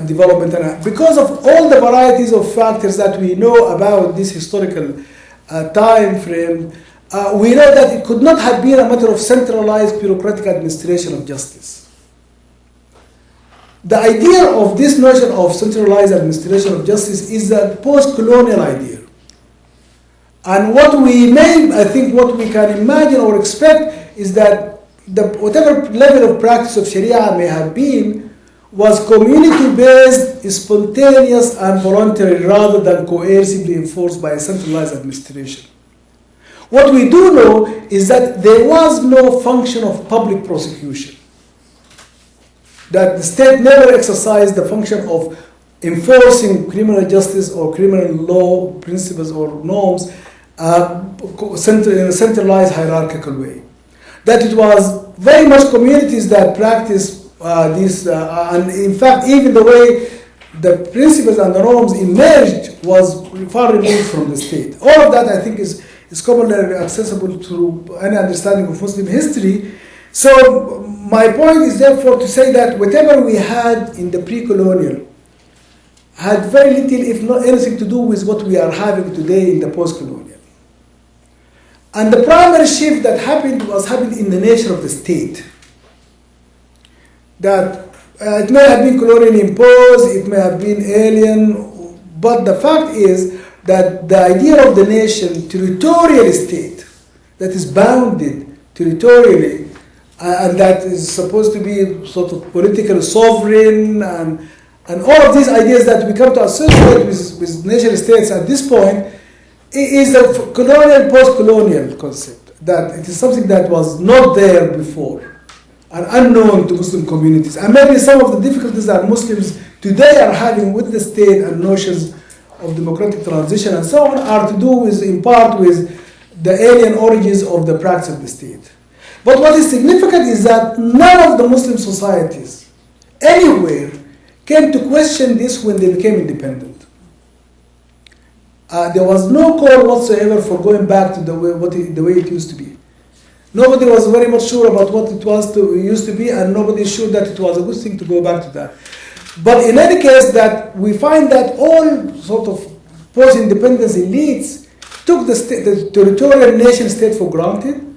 development, and because of all the varieties of factors that we know about this historical time frame, we know that it could not have been a matter of centralized bureaucratic administration of justice. The idea of this notion of centralized administration of justice is a post-colonial idea. And what we can imagine or expect is that whatever level of practice of Sharia may have been was community-based, spontaneous, and voluntary rather than coercively enforced by a centralized administration. What we do know is that there was no function of public prosecution, that the state never exercised the function of enforcing criminal justice or criminal law principles or norms in a centralized hierarchical way. That it was very much communities that practiced this, and in fact even the way the principles and the norms emerged was far removed from the state. All of that I think is commonly accessible to any understanding of Muslim history. So my point is therefore to say that whatever we had in the pre-colonial had very little, if not anything, to do with what we are having today in the post-colonial. And the primary shift that happened in the nature of the state. That it may have been colonially imposed, it may have been alien, but the fact is that the idea of the nation, territorial state, that is bounded territorially, and that is supposed to be sort of political sovereign, and all of these ideas that we come to associate with nation states at this point, is a colonial, post-colonial concept, that it is something that was not there before and unknown to Muslim communities. And maybe some of the difficulties that Muslims today are having with the state and notions of democratic transition and so on are to do with, in part, with the alien origins of the practice of the state. But what is significant is that none of the Muslim societies anywhere came to question this when they became independent. There was no call whatsoever for going back to the way it used to be. Nobody was very much sure about what it used to be, and nobody is sure that it was a good thing to go back to that. But in any case, that we find that all sort of post-independence elites took the territorial nation-state for granted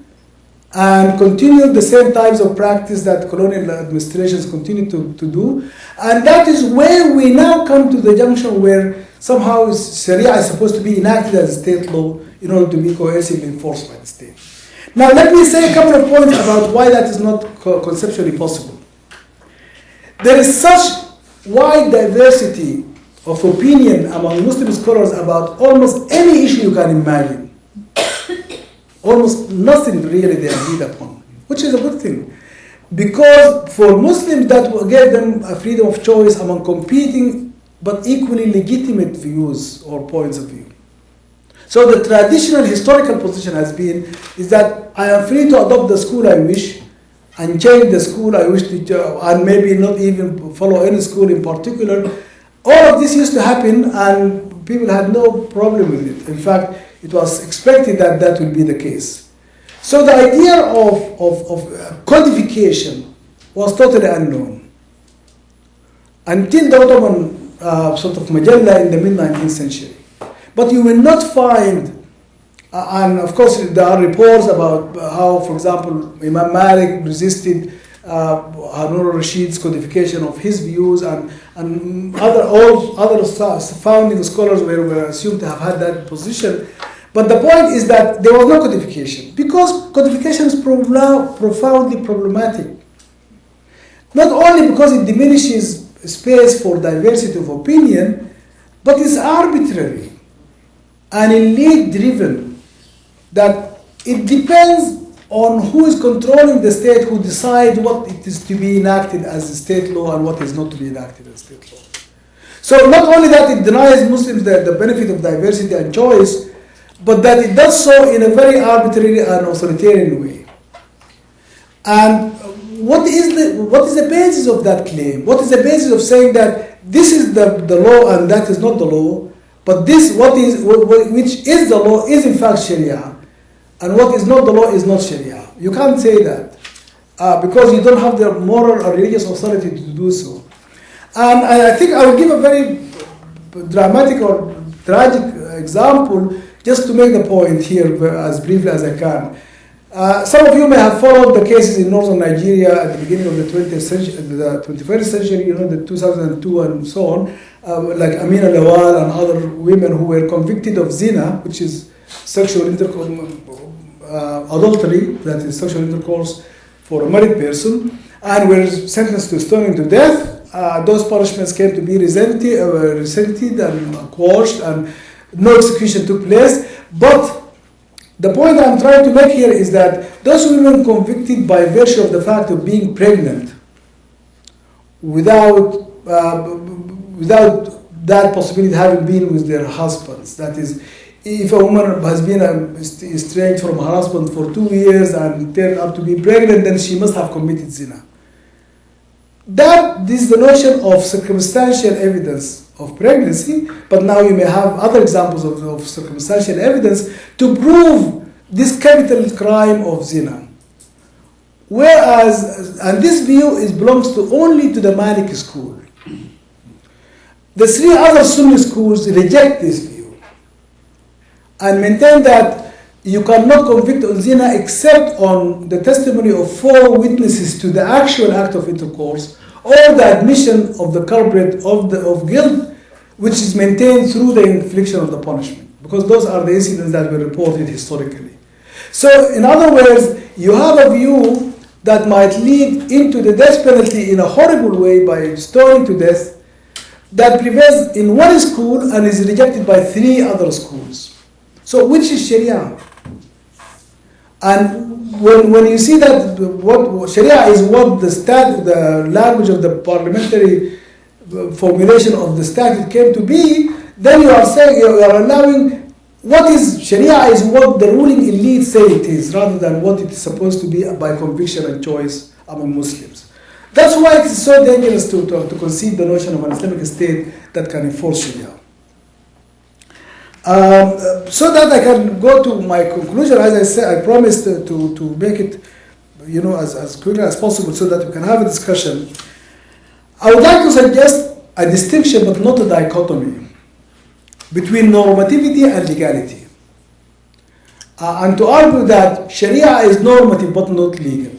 and continued the same types of practice that colonial administrations continued to do. And that is where we now come to the junction where somehow Sharia is supposed to be enacted as a state law in order to be coercively enforced by the state. Now let me say a couple of points about why that is not conceptually possible. There is such wide diversity of opinion among Muslim scholars about almost any issue you can imagine. Almost nothing really they agreed upon, which is a good thing. Because for Muslims that gave them a freedom of choice among competing but equally legitimate views or points of view. So the traditional historical position has been is that I am free to adopt the school I wish and change the school I wish to, and maybe not even follow any school in particular. All of this used to happen and people had no problem with it. In fact, it was expected that that would be the case. So the idea of codification was totally unknown until the Ottoman sort of Majalla in the mid-19th century. But you will not find, and of course there are reports about how, for example, Imam Malik resisted Harun al-Rashid's codification of his views, and other founding scholars were assumed to have had that position. But the point is that there was no codification, because codification is profoundly problematic. Not only because it diminishes space for diversity of opinion, but it's arbitrary and elite-driven, that it depends on who is controlling the state, who decides what it is to be enacted as a state law and what is not to be enacted as state law. So not only that it denies Muslims the benefit of diversity and choice, but that it does so in a very arbitrary and authoritarian way. And what is the basis of that claim? What is the basis of saying that this is the law and that is not the law, but this which is the law is in fact Sharia, and what is not the law is not Sharia? You can't say that because you don't have the moral or religious authority to do so. And I think I will give a very dramatic or tragic example just to make the point here as briefly as I can. Some of you may have followed the cases in northern Nigeria at the beginning of the 21st century, the 2002 and so on, like Amina Lawal and other women who were convicted of zina, which is sexual adultery, that is sexual intercourse for a married person, and were sentenced to stoning to death. Those punishments came to be resented and quashed, and no execution took place. But the point I'm trying to make here is that those women convicted by virtue of the fact of being pregnant, without that possibility having been with their husbands, that is, if a woman has been estranged from her husband for 2 years and turned out to be pregnant, then she must have committed zina. That is the notion of circumstantial evidence of pregnancy, but now you may have other examples of circumstantial evidence to prove this capital crime of zina. Whereas, and this view belongs only to the Maliki school. The 3 other Sunni schools reject this view and maintain that you cannot convict on zina except on the testimony of 4 witnesses to the actual act of intercourse or the admission of the culprit of guilt, which is maintained through the infliction of the punishment, because those are the incidents that were reported historically. So, in other words, you have a view that might lead into the death penalty in a horrible way by stoning to death that prevails in one school and is rejected by 3 other schools. So, which is Sharia? And when you see that what Sharia is what the language of the parliamentary formulation of the statute came to be, then you are saying, you are allowing what is Sharia is what the ruling elite say it is, rather than what it is supposed to be by conviction and choice among Muslims. That's why it is so dangerous to concede the notion of an Islamic state that can enforce Sharia. So that I can go to my conclusion, as I said, I promised to make it, as quickly as possible so that we can have a discussion. I would like to suggest a distinction, but not a dichotomy, between normativity and legality. And to argue that Sharia is normative but not legal.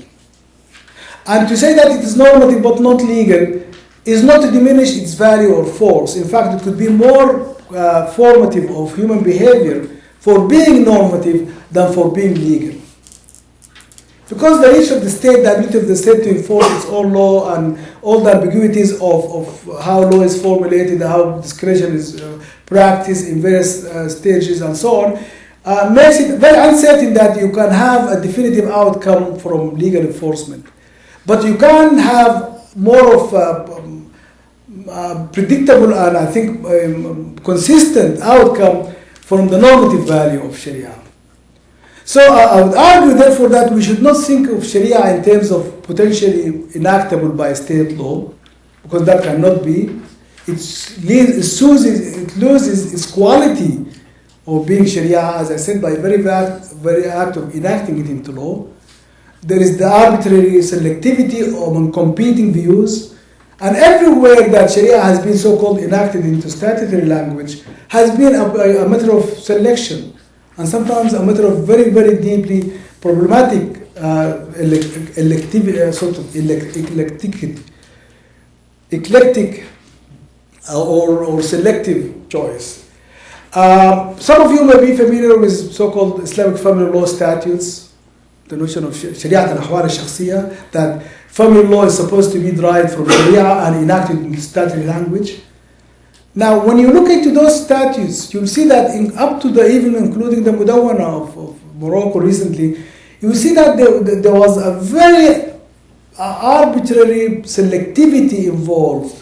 And to say that it is normative but not legal is not to diminish its value or force. In fact, it could be more formative of human behavior for being normative than for being legal. Because the issue of the state, the ability of the state to enforce its own law and all the ambiguities of how law is formulated, how discretion is practiced in various stages and so on, makes it very uncertain that you can have a definitive outcome from legal enforcement. But you can have more of predictable and I think consistent outcome from the normative value of Sharia. So I would argue therefore that we should not think of Sharia in terms of potentially enactable by state law, because that cannot be. It loses its quality of being Sharia, as I said, by very act of enacting it into law. There is the arbitrary selectivity among competing views. And everywhere that Sharia has been so-called enacted into statutory language has been a matter of selection, and sometimes a matter of very, very deeply problematic eclectic or selective choice. Some of you may be familiar with so-called Islamic family law statutes, the notion of Shariat al-Ahwal al-Shakhsiyya, that family law is supposed to be derived from Sharia and enacted in statutory language. Now, when you look into those statutes, you'll see that up to even including the Mudawwana of Morocco recently, you will see that there was a very arbitrary selectivity involved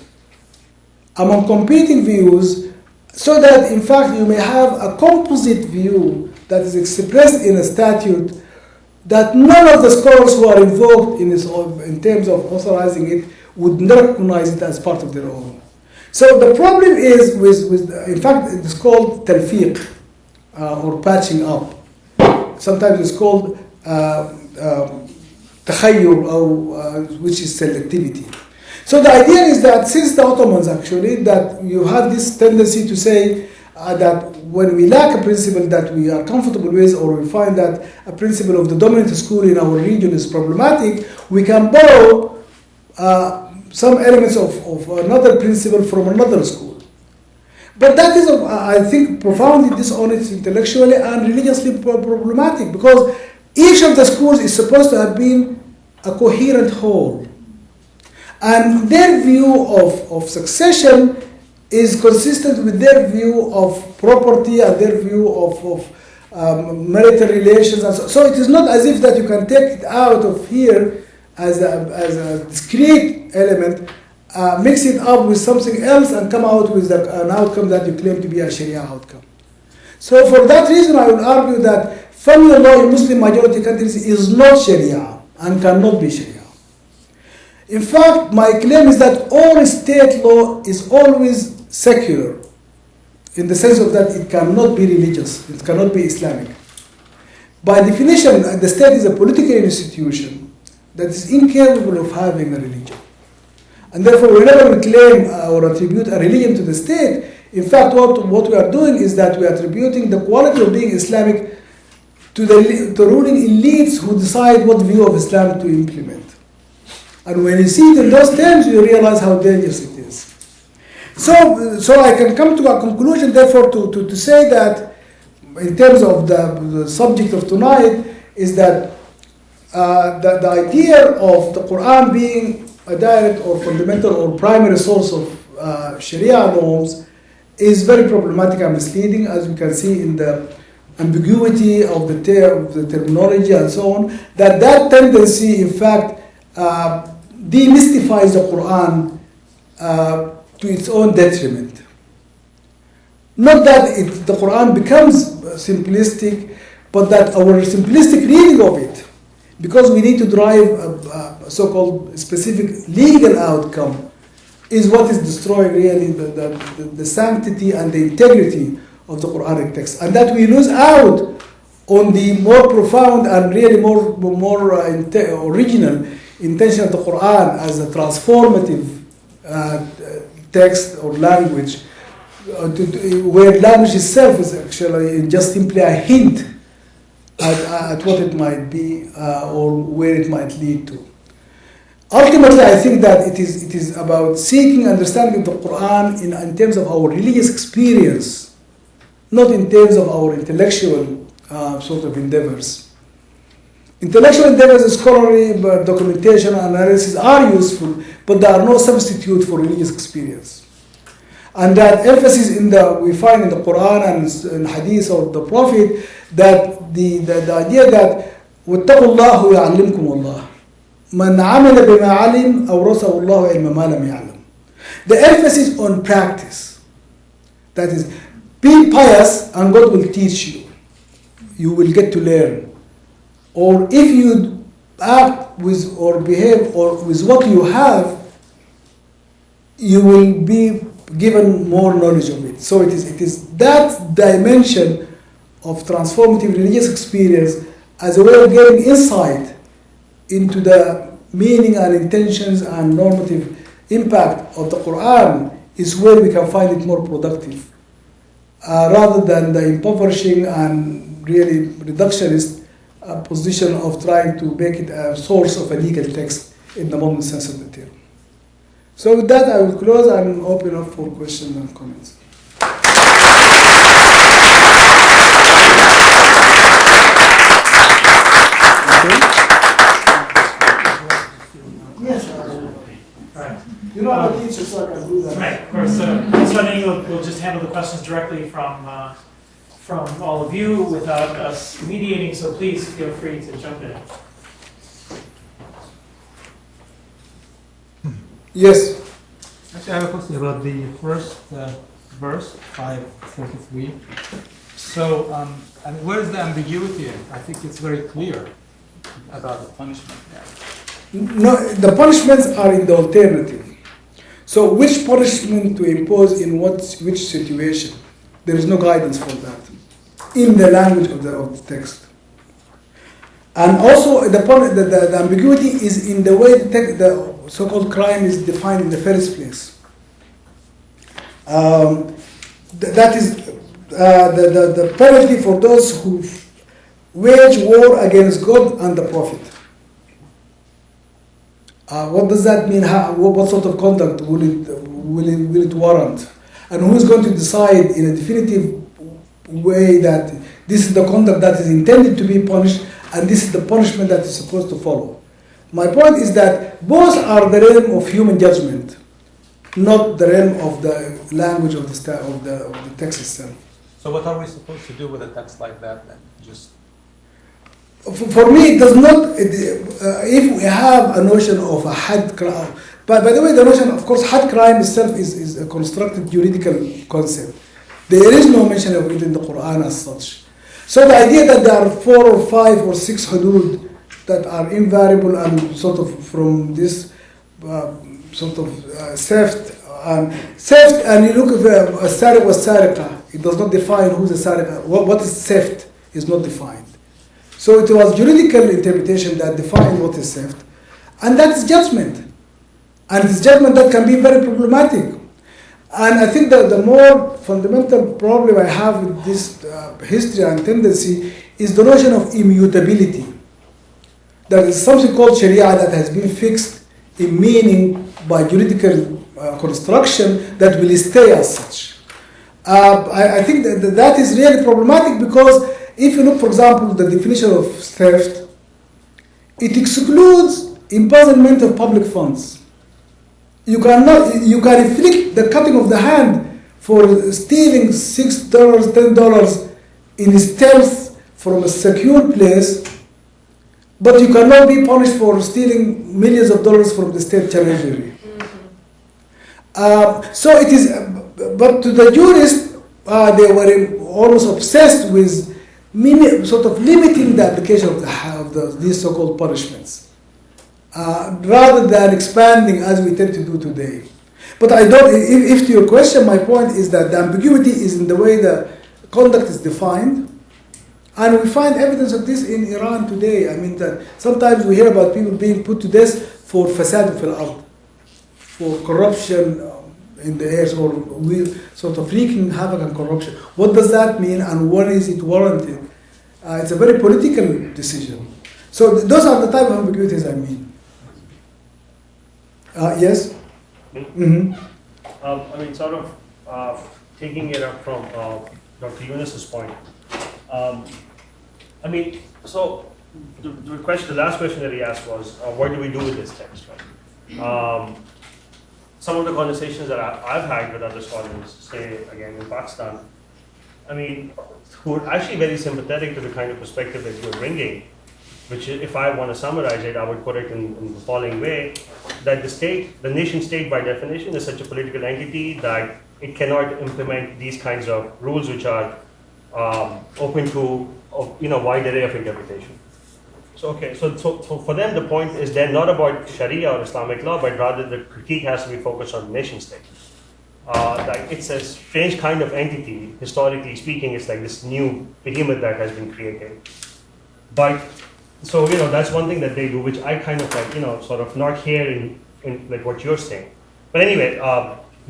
among competing views, so that in fact you may have a composite view that is expressed in a statute that none of the scholars who are involved in terms of authorizing it would not recognize it as part of their own. So the problem is in fact, it's called talfiq or patching up. Sometimes it's called takhayyur, which is selectivity. So the idea is that since the Ottomans actually, that you have this tendency to say that when we lack a principle that we are comfortable with, or we find that a principle of the dominant school in our region is problematic, we can borrow some elements of another principle from another school. But that is, I think, profoundly dishonest intellectually and religiously problematic, because each of the schools is supposed to have been a coherent whole. And their view of succession is consistent with their view of property and their view of marital relations. And so it is not as if that you can take it out of here as a discrete element, mix it up with something else and come out with an outcome that you claim to be a Sharia outcome. So for that reason, I would argue that family law in Muslim majority countries is not Sharia and cannot be Sharia. In fact, my claim is that all state law is always secular, in the sense of that it cannot be religious, it cannot be Islamic. By definition, the state is a political institution that is incapable of having a religion. And therefore, whenever we claim or attribute a religion to the state, in fact, what we are doing is that we are attributing the quality of being Islamic to the ruling elites who decide what view of Islam to implement. And when you see it in those terms, you realize how dangerous it is. So I can come to a conclusion, therefore, to say that in terms of the subject of tonight is that the idea of the Qur'an being a direct or fundamental or primary source of Sharia norms is very problematic and misleading, as we can see in the ambiguity of the terminology and so on, that tendency, in fact, demystifies the Qur'an to its own detriment. Not that the Qur'an becomes simplistic, but that our simplistic reading of it, because we need to drive a so-called specific legal outcome, is what is destroying really the sanctity and the integrity of the Quranic text. And that we lose out on the more profound and really more original intention of the Quran as a transformative text or language, where language itself is actually just simply a hint at what it might be or where it might lead to. Ultimately, I think that it is about seeking understanding of the Quran in terms of our religious experience, not in terms of our intellectual sort of endeavors. Intellectual endeavors and scholarly documentation and analysis are useful, but they are no substitute for religious experience. And that emphasis we find in the Quran and Hadith of the Prophet, that the idea that وَاتَّقُوا اللَّهُ يَعَلِّمْكُمُ اللَّهُ مَنْ عَمِلَ بِمَا عَلِمْ أَوْرَثَهُ اللَّهُ عِلْمَ مَا لَمْ يَعْلَمْ. The emphasis on practice. That is, be pious and God will teach you. You will get to learn. Or if you act with or behave or with what you have, you will be given more knowledge of it. So it is that dimension of transformative religious experience as a way of getting insight into the meaning and intentions and normative impact of the Quran is where we can find it more productive, rather than the impoverishing and really reductionist position of trying to make it a source of a legal text in the modern sense of the term. So with that, I will close and open up for questions and comments. Yes, Right. You know, I'm a teacher, so I can do that. Right, of course. So I think we'll just handle the questions directly from from all of you without us mediating, so please feel free to jump in. Yes. Actually, I have a question about the first verse, 5:33. So, and where is the ambiguity in? I think it's very clear about the punishment. No, the punishments are in the alternative. So, which punishment to impose in which situation? There is no guidance for that in the language of the text. And also, the ambiguity is in the way the so-called crime is defined in the first place. That is the penalty for those who wage war against God and the Prophet. What does that mean? What sort of conduct will it warrant? And who is going to decide in a definitive way that this is the conduct that is intended to be punished and this is the punishment that is supposed to follow? My point is that both are the realm of human judgment, not the realm of the language of the text itself. So what are we supposed to do with a text like that then? Just For me, it does not. If we have a notion of a had crime, but by the way, the notion, of course, had crime itself is a constructed juridical concept. There is no mention of it in the Qur'an as such. So the idea that there are 4 or 5 or 6 hudud that are invariable and sort of from this theft, and you look at a sariq was sariqa, it does not define who's a sariqa. What is theft is not defined. So it was juridical interpretation that defined what is theft, and that is judgment. And it's judgment that can be very problematic. And I think that the more fundamental problem I have with this history and tendency is the notion of immutability. There is something called Sharia that has been fixed in meaning by juridical construction that will stay as such. I think that is really problematic because if you look, for example, the definition of theft, it excludes embezzlement of public funds. You can inflict the cutting of the hand for stealing $6, $10 in stealth from a secure place, but you cannot be punished for stealing millions of dollars from the state treasury. So it is, but to the jurists, they were almost obsessed with sort of limiting the application of these so-called punishments, rather than expanding as we tend to do today. But I don't. If to your question, my point is that the ambiguity is in the way the conduct is defined, and we find evidence of this in Iran today. I mean that sometimes we hear about people being put to death for fasad fil ard, for corruption in the air, or sort of wreaking havoc and corruption. What does that mean, and when is it warranted? It's a very political decision. So those are the type of ambiguities I mean. Yes? Mm-hmm. I mean, sort of taking it up from Dr. Yunus's point. I mean, so the last question that he asked was, what do we do with this text, right? Some of the conversations that I've had with other scholars, say again in Pakistan, I mean, who are actually very sympathetic to the kind of perspective that you're bringing, which if I want to summarize it, I would put it in the following way, that the nation state by definition is such a political entity that it cannot implement these kinds of rules which are open to wide array of interpretation. So for them the point is then not about Sharia or Islamic law, but rather the critique has to be focused on the nation state. Like it's a strange kind of entity, historically speaking. It's like this new behemoth that has been created. But so that's one thing that they do, which I kind of like sort of not hear in like what you're saying. But anyway,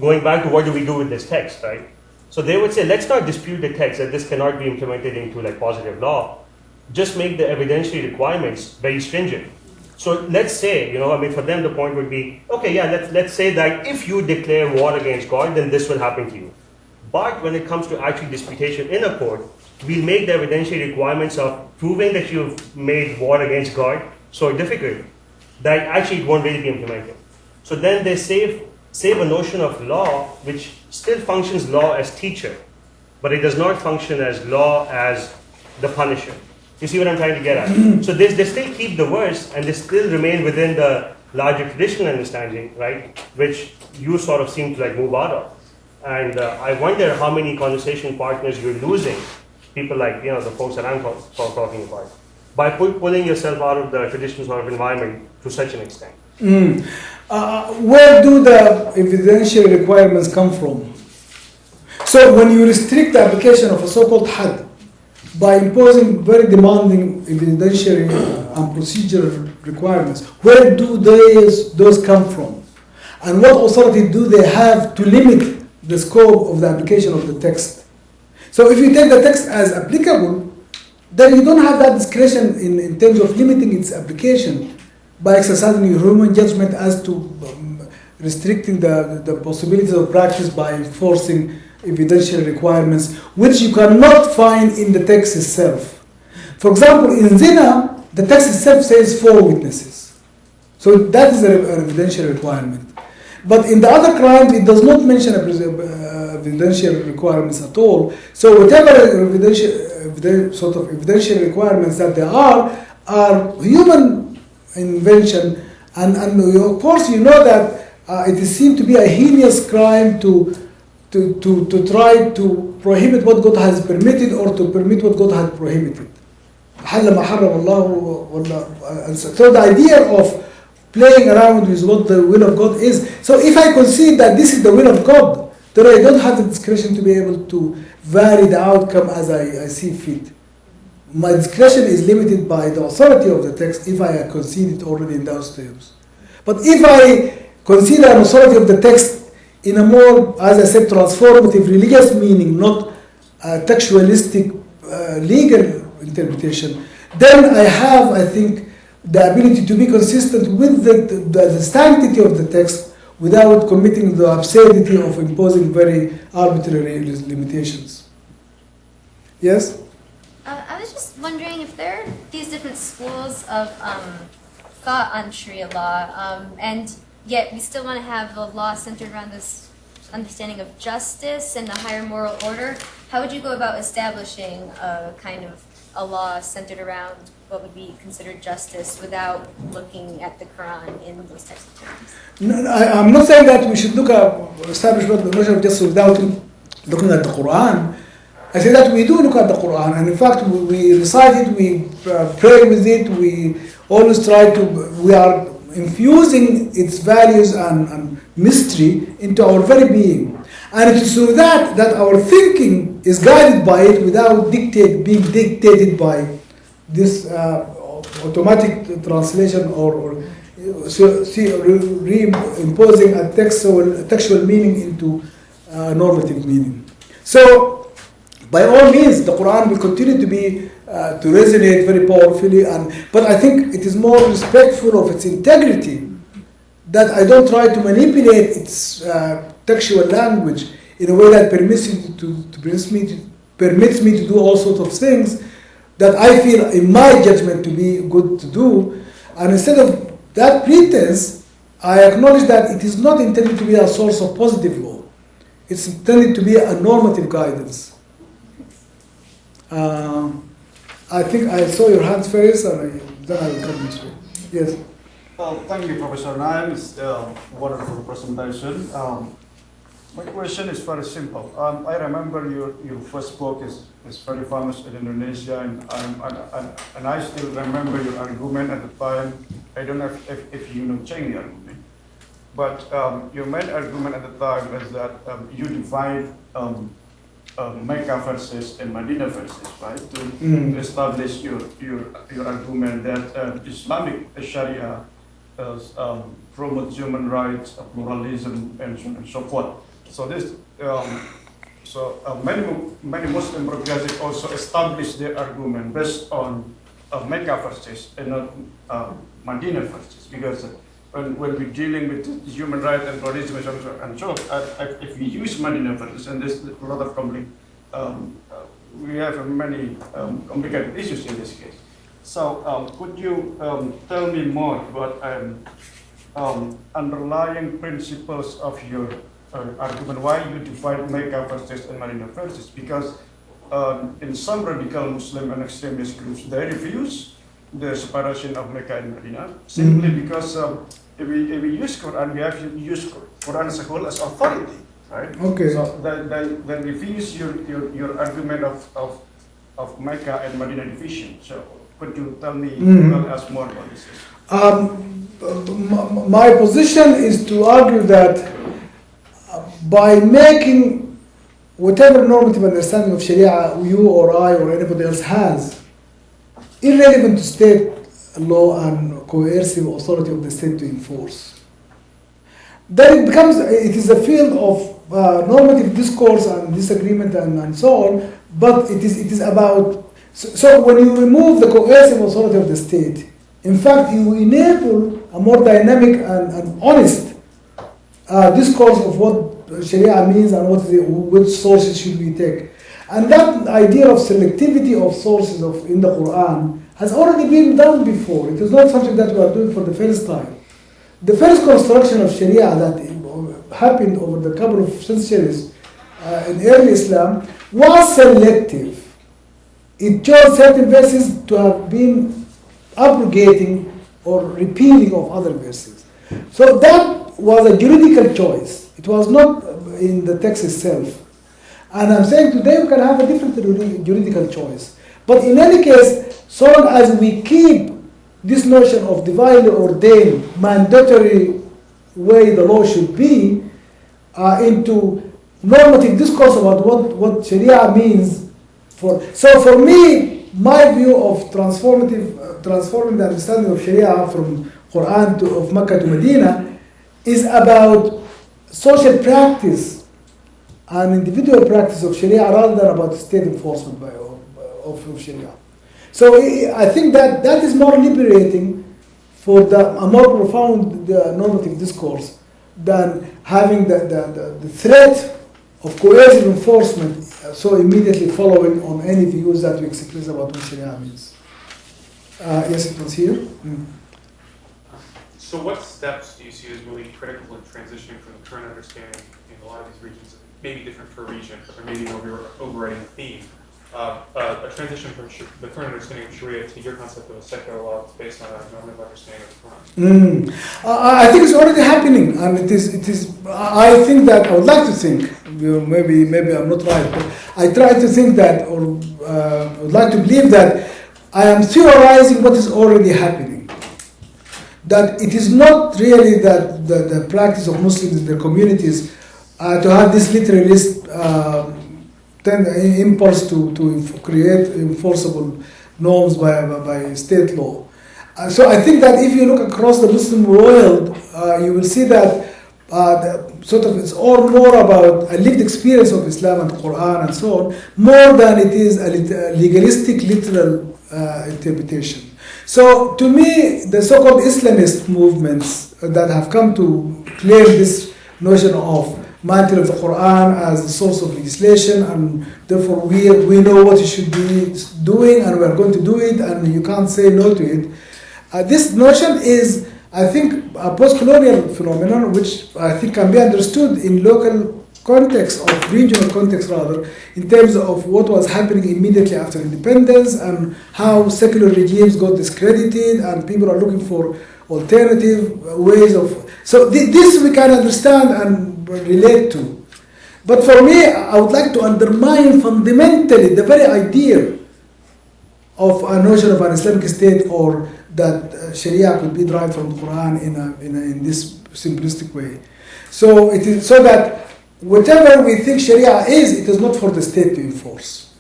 going back to what do we do with this text, right? So they would say, let's not dispute the text that this cannot be implemented into like positive law. Just make the evidentiary requirements very stringent. So let's say, I mean, for them the point would be, okay, yeah, let's say that if you declare war against God, then this will happen to you. But when it comes to actual disputation in a court, we'll make the evidentiary requirements of proving that you've made war against God so difficult that actually it won't really be implemented. So then they save a notion of law which still functions law as teacher, but it does not function as law as the punisher. You see what I'm trying to get at? So they still keep the verse, and they still remain within the larger traditional understanding, right? Which you sort of seem to like move out of. And I wonder how many conversation partners you're losing, people like, you know, the folks that I'm talking about, by pulling yourself out of the traditional sort of environment to such an extent. Where do the evidential requirements come from? So when you restrict the application of a so-called had by imposing very demanding evidentiary and procedural requirements, where do those come from? And what authority do they have to limit the scope of the application of the text? So if you take the text as applicable, then you don't have that discretion in terms of limiting its application by exercising your human judgment as to restricting the possibilities of practice by enforcing evidential requirements, which you cannot find in the text itself. For example, in zina, the text itself says 4 witnesses. So that is an evidential requirement. But in the other crimes, it does not mention evidential requirements at all. So whatever sort of evidential requirements that there are human invention. And of course, you know that it is seen to be a heinous crime to try to prohibit what God has permitted or to permit what God has prohibited. So the idea of playing around with what the will of God is. So if I concede that this is the will of God, then I don't have the discretion to be able to vary the outcome as I see fit. My discretion is limited by the authority of the text if I concede it already in those terms. But if I consider an authority of the text in a more, as I said, transformative religious meaning, not textualistic legal interpretation, then I have, I think, the ability to be consistent with the sanctity of the text without committing the absurdity of imposing very arbitrary limitations. Yes? I was just wondering if there are these different schools of thought on Sharia law, and yet we still want to have a law centered around this understanding of justice and the higher moral order. How would you go about establishing a kind of a law centered around what would be considered justice without looking at the Qur'an in those types of terms? No, I'm not saying that we should establish the notion of justice without looking at the Qur'an. I say that we do look at the Qur'an, and in fact we recite it, we pray with it, we always we are infusing its values and mystery into our very being. And it is through that our thinking is guided by it without being dictated by this automatic translation or reimposing a textual meaning into normative meaning. So, by all means, the Quran will continue to resonate very powerfully, but I think it is more respectful of its integrity that I don't try to manipulate its textual language in a way that permits me to do all sorts of things that I feel, in my judgment, to be good to do. And instead of that pretense, I acknowledge that it is not intended to be a source of positive law. It's intended to be a normative guidance. I think I saw your hands first, and then I will come this way. Yes. Thank you, Professor Naim. It's a wonderful presentation. My question is very simple. I remember your first book is very famous in Indonesia, and I still remember your argument at the time. I don't know if you know change the argument, but your main argument at the time is that you divide Mecca verses and Medina verses, right? To establish your argument that Islamic Sharia promotes human rights, pluralism, and so forth. So this, many Muslim progressives also establish their argument based on Mecca verses and not Medina verses, because when we're dealing with human rights and pluralism and so if we use Medina verses, and there's a lot of we have many complicated issues in this case. So could you tell me more about underlying principles of your argument why you divide Mecca versus and Medina versus, because in some radical Muslim and extremist groups, they refuse the separation of Mecca and Medina simply because if we use Quran, we have to use Quran as a whole as authority, right? Okay. So they refuse your argument of Mecca and Medina division. So could you tell us more about this? My position is to argue that by making whatever normative understanding of Sharia you or I or anybody else has irrelevant to state law and coercive authority of the state to enforce, then it is a field of normative discourse and disagreement and so on, but it is about, so when you remove the coercive authority of the state, in fact you enable a more dynamic and honest discourse of what Sharia means and which sources should we take. And that idea of selectivity of sources in the Quran has already been done before. It is not something that we are doing for the first time. The first construction of Sharia that happened over the couple of centuries in early Islam was selective. It chose certain verses to have been abrogating or repealing of other verses. So that was a juridical choice. It was not in the text itself. And I'm saying today we can have a different juridical choice. But in any case, so long as we keep this notion of divinely ordained, mandatory way the law should be, into normative discourse about what Sharia means. So for me, my view of transforming the understanding of Sharia from Quran of Mecca to Medina is about social practice and individual practice of Sharia rather than about state enforcement of Sharia. So I think that is more liberating for a more profound normative discourse than having the threat of coercive enforcement so immediately following on any views that we express about what Sharia means. Yes, it was here. So what steps do you see as really critical in transitioning from the current understanding in a lot of these regions, maybe different per region, but there may be an overriding theme, a transition from the current understanding of Sharia to your concept of a secular law that's based on a normative understanding of the Quran? I think it's already happening, and it is. I think that I would like to think. Maybe I'm not right, but I try to think that, or I would like to believe that I am theorizing what is already happening. That it is not really that the practice of Muslims in their communities to have this literalist impulse to create enforceable norms by state law. So I think that if you look across the Muslim world, you will see that it's all more about a lived experience of Islam and Quran and so on, more than it is a legalistic literal interpretation. So to me, the so-called Islamist movements that have come to claim this notion of mantle of the Quran as the source of legislation, and therefore we know what you should be doing and we are going to do it and you can't say no to it. This notion is, I think, a post-colonial phenomenon which I think can be understood in local context, or regional context rather, in terms of what was happening immediately after independence and how secular regimes got discredited and people are looking for alternative ways of... So this we can understand and relate to. But for me, I would like to undermine fundamentally the very idea of a notion of an Islamic state, or that Sharia could be derived from the Quran in this simplistic way. So it is so that whatever we think Sharia is, it is not for the state to enforce,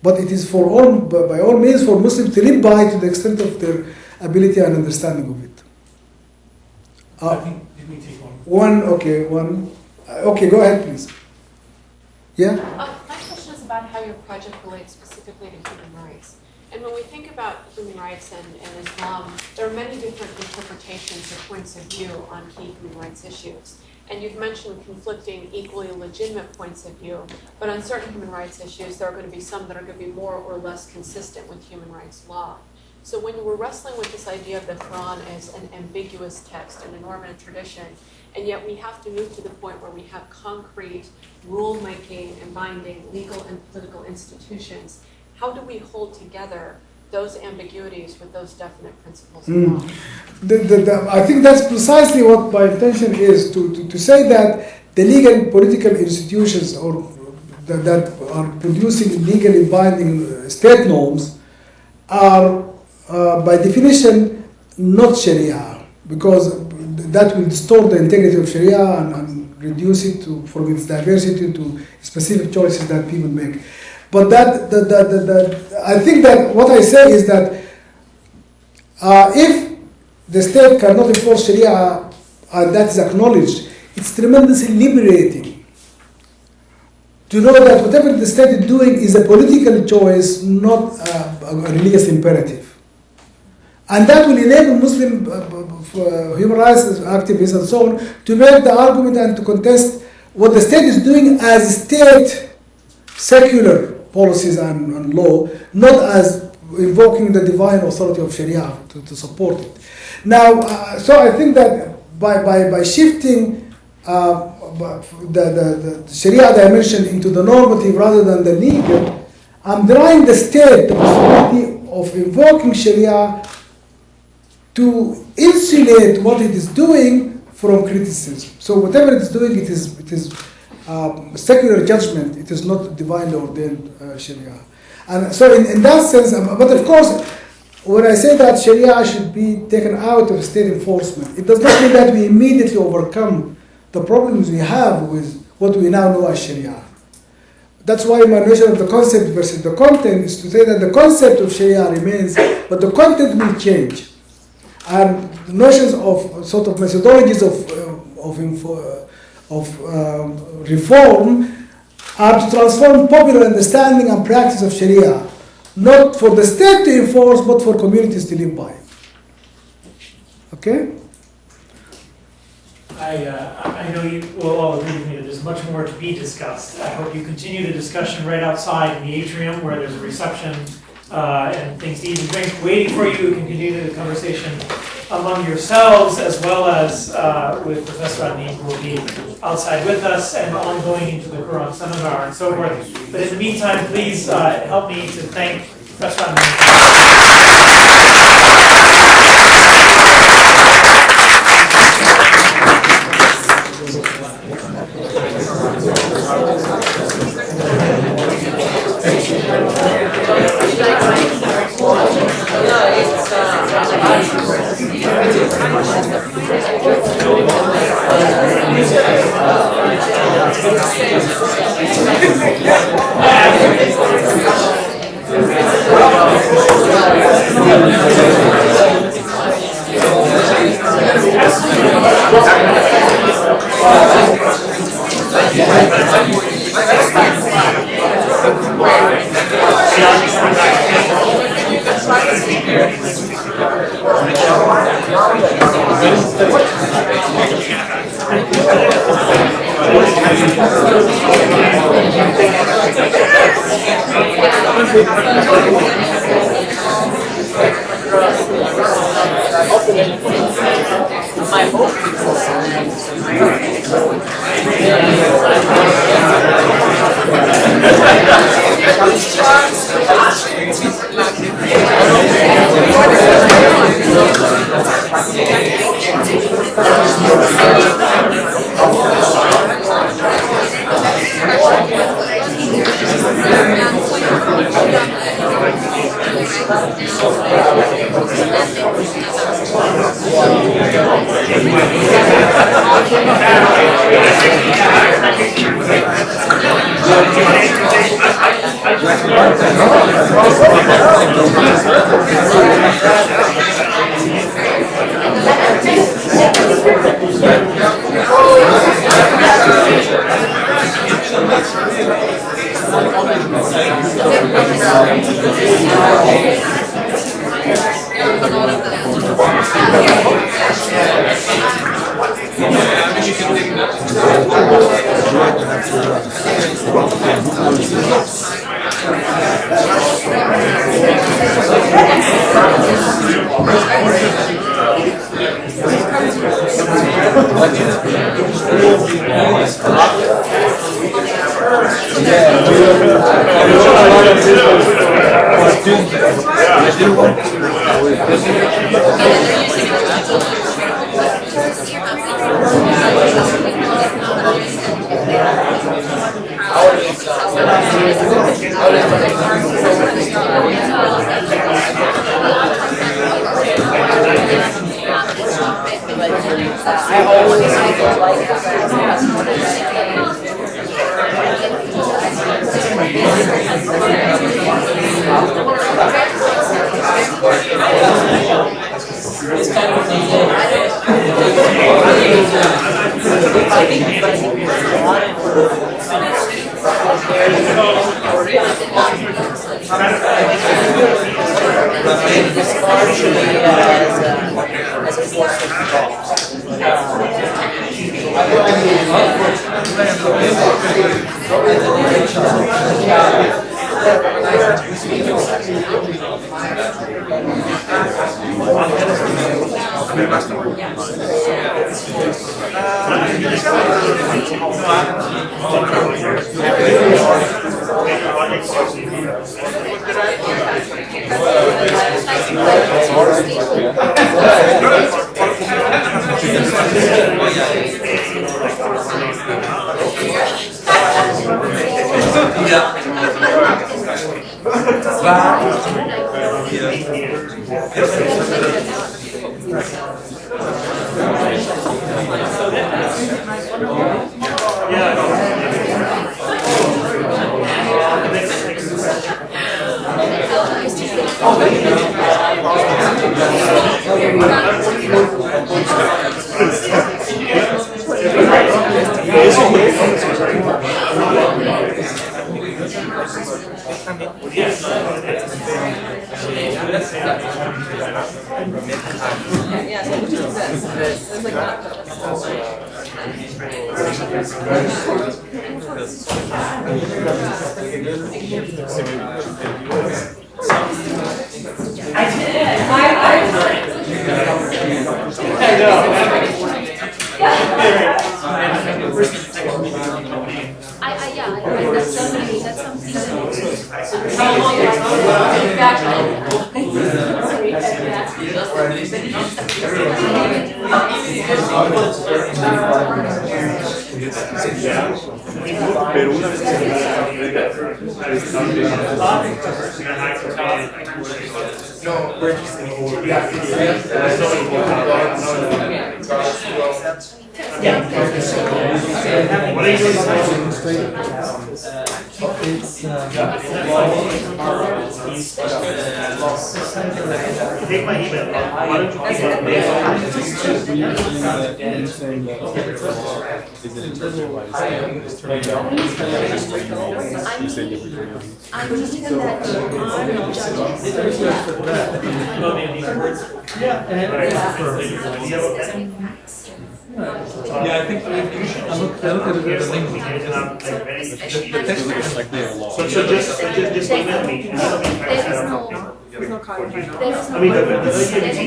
but it is by all means for Muslims to live by to the extent of their ability and understanding of it. I think let me take one. Okay, go ahead, please. Yeah. My question is about how your project relates specifically to human rights. And when we think about human rights and Islam, there are many different interpretations or points of view on key human rights issues. And you've mentioned conflicting, equally legitimate points of view, but on certain human rights issues, there are going to be some that are going to be more or less consistent with human rights law. So when we're wrestling with this idea of the Quran as an ambiguous text and a normative tradition, and yet we have to move to the point where we have concrete rule-making and binding legal and political institutions, how do we hold together those ambiguities with those definite principles of law? I think that's precisely what my intention is, to say that the legal and political institutions or that are producing legally binding state norms are by definition not Sharia, because that will distort the integrity of Sharia and reduce it from its diversity to specific choices that people make. But I think that what I say is that if the state cannot enforce Sharia, and that is acknowledged, it's tremendously liberating to know that whatever the state is doing is a political choice, not a religious imperative. And that will enable Muslim human rights activists and so on to make the argument and to contest what the state is doing as state secular policies and law, not as invoking the divine authority of Sharia to support it. Now, so I think that by shifting the Sharia dimension into the normative rather than the legal, I'm denying the state the possibility of invoking Sharia to insulate what it is doing from criticism. So whatever it is doing, it is secular judgment. It is not divinely ordained Sharia. And so in that sense, but of course, when I say that Sharia should be taken out of state enforcement, it does not mean that we immediately overcome the problems we have with what we now know as Sharia. That's why my notion of the concept versus the content is to say that the concept of Sharia remains, but the content will change. And the notions of sort of methodologies of reform are to transform popular understanding and practice of Sharia, not for the state to enforce, but for communities to live by. Okay? I know you will all agree with me that there's much more to be discussed. I hope you continue the discussion right outside in the atrium where there's a reception and things to eat and drink waiting for you. You can continue the conversation among yourselves as well as with Professor Ahmed, who will be outside with us and ongoing into the Quran seminar and so forth. But in the meantime, please help me to thank Professor Ahmed. Take my email. Why don't you take Yeah, I think I looked at the link. The text is like there. So just email me. There's no card. There is no I mean, the there is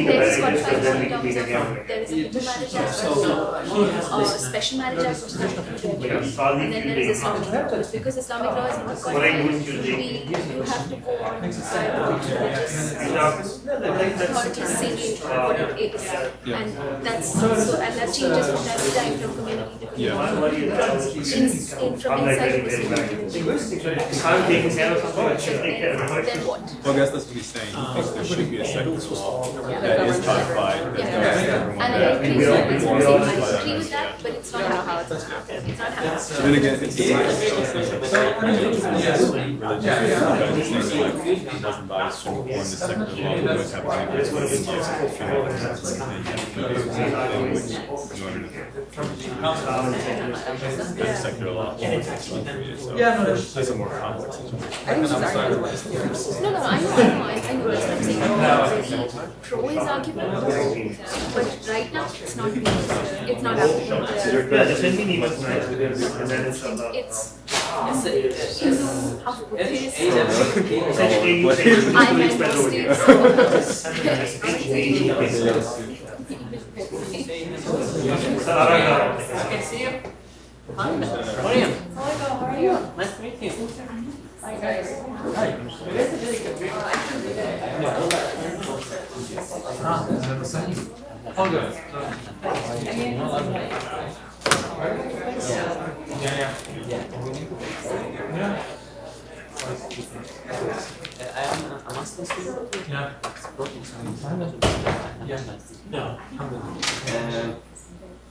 better what it is, five then we terms can of there is a Hindu marriage act, special marriage act, and then there is Islamic law. Because Islamic law is not codified, you have to go on to authorities say what it is, and that changes from time to time from community to community. From inside the Muslim I'm taking care of something, I should take care of it. then what? Well, I guess that's what he's saying. He thinks there should be a secular law that is codified, that governs everyone. And I agree with that, but it's not how it's happening. It's not how it's So then again, it's the religious Muslim bodies should form the secular law, we would have language in which in order to secular law created. So it's a more complex situation. No, I know. That's what I'm saying. Pro is arguable, but right now it's not being, it's not applicable. Yeah, just send me an email tonight, and then it's It's how to put this. essentially you say it's I really am spread over here. So, Can see you. Hi. William. How are you? Nice to meet you. Hi guys. Hi. I'm a master's student. Yeah.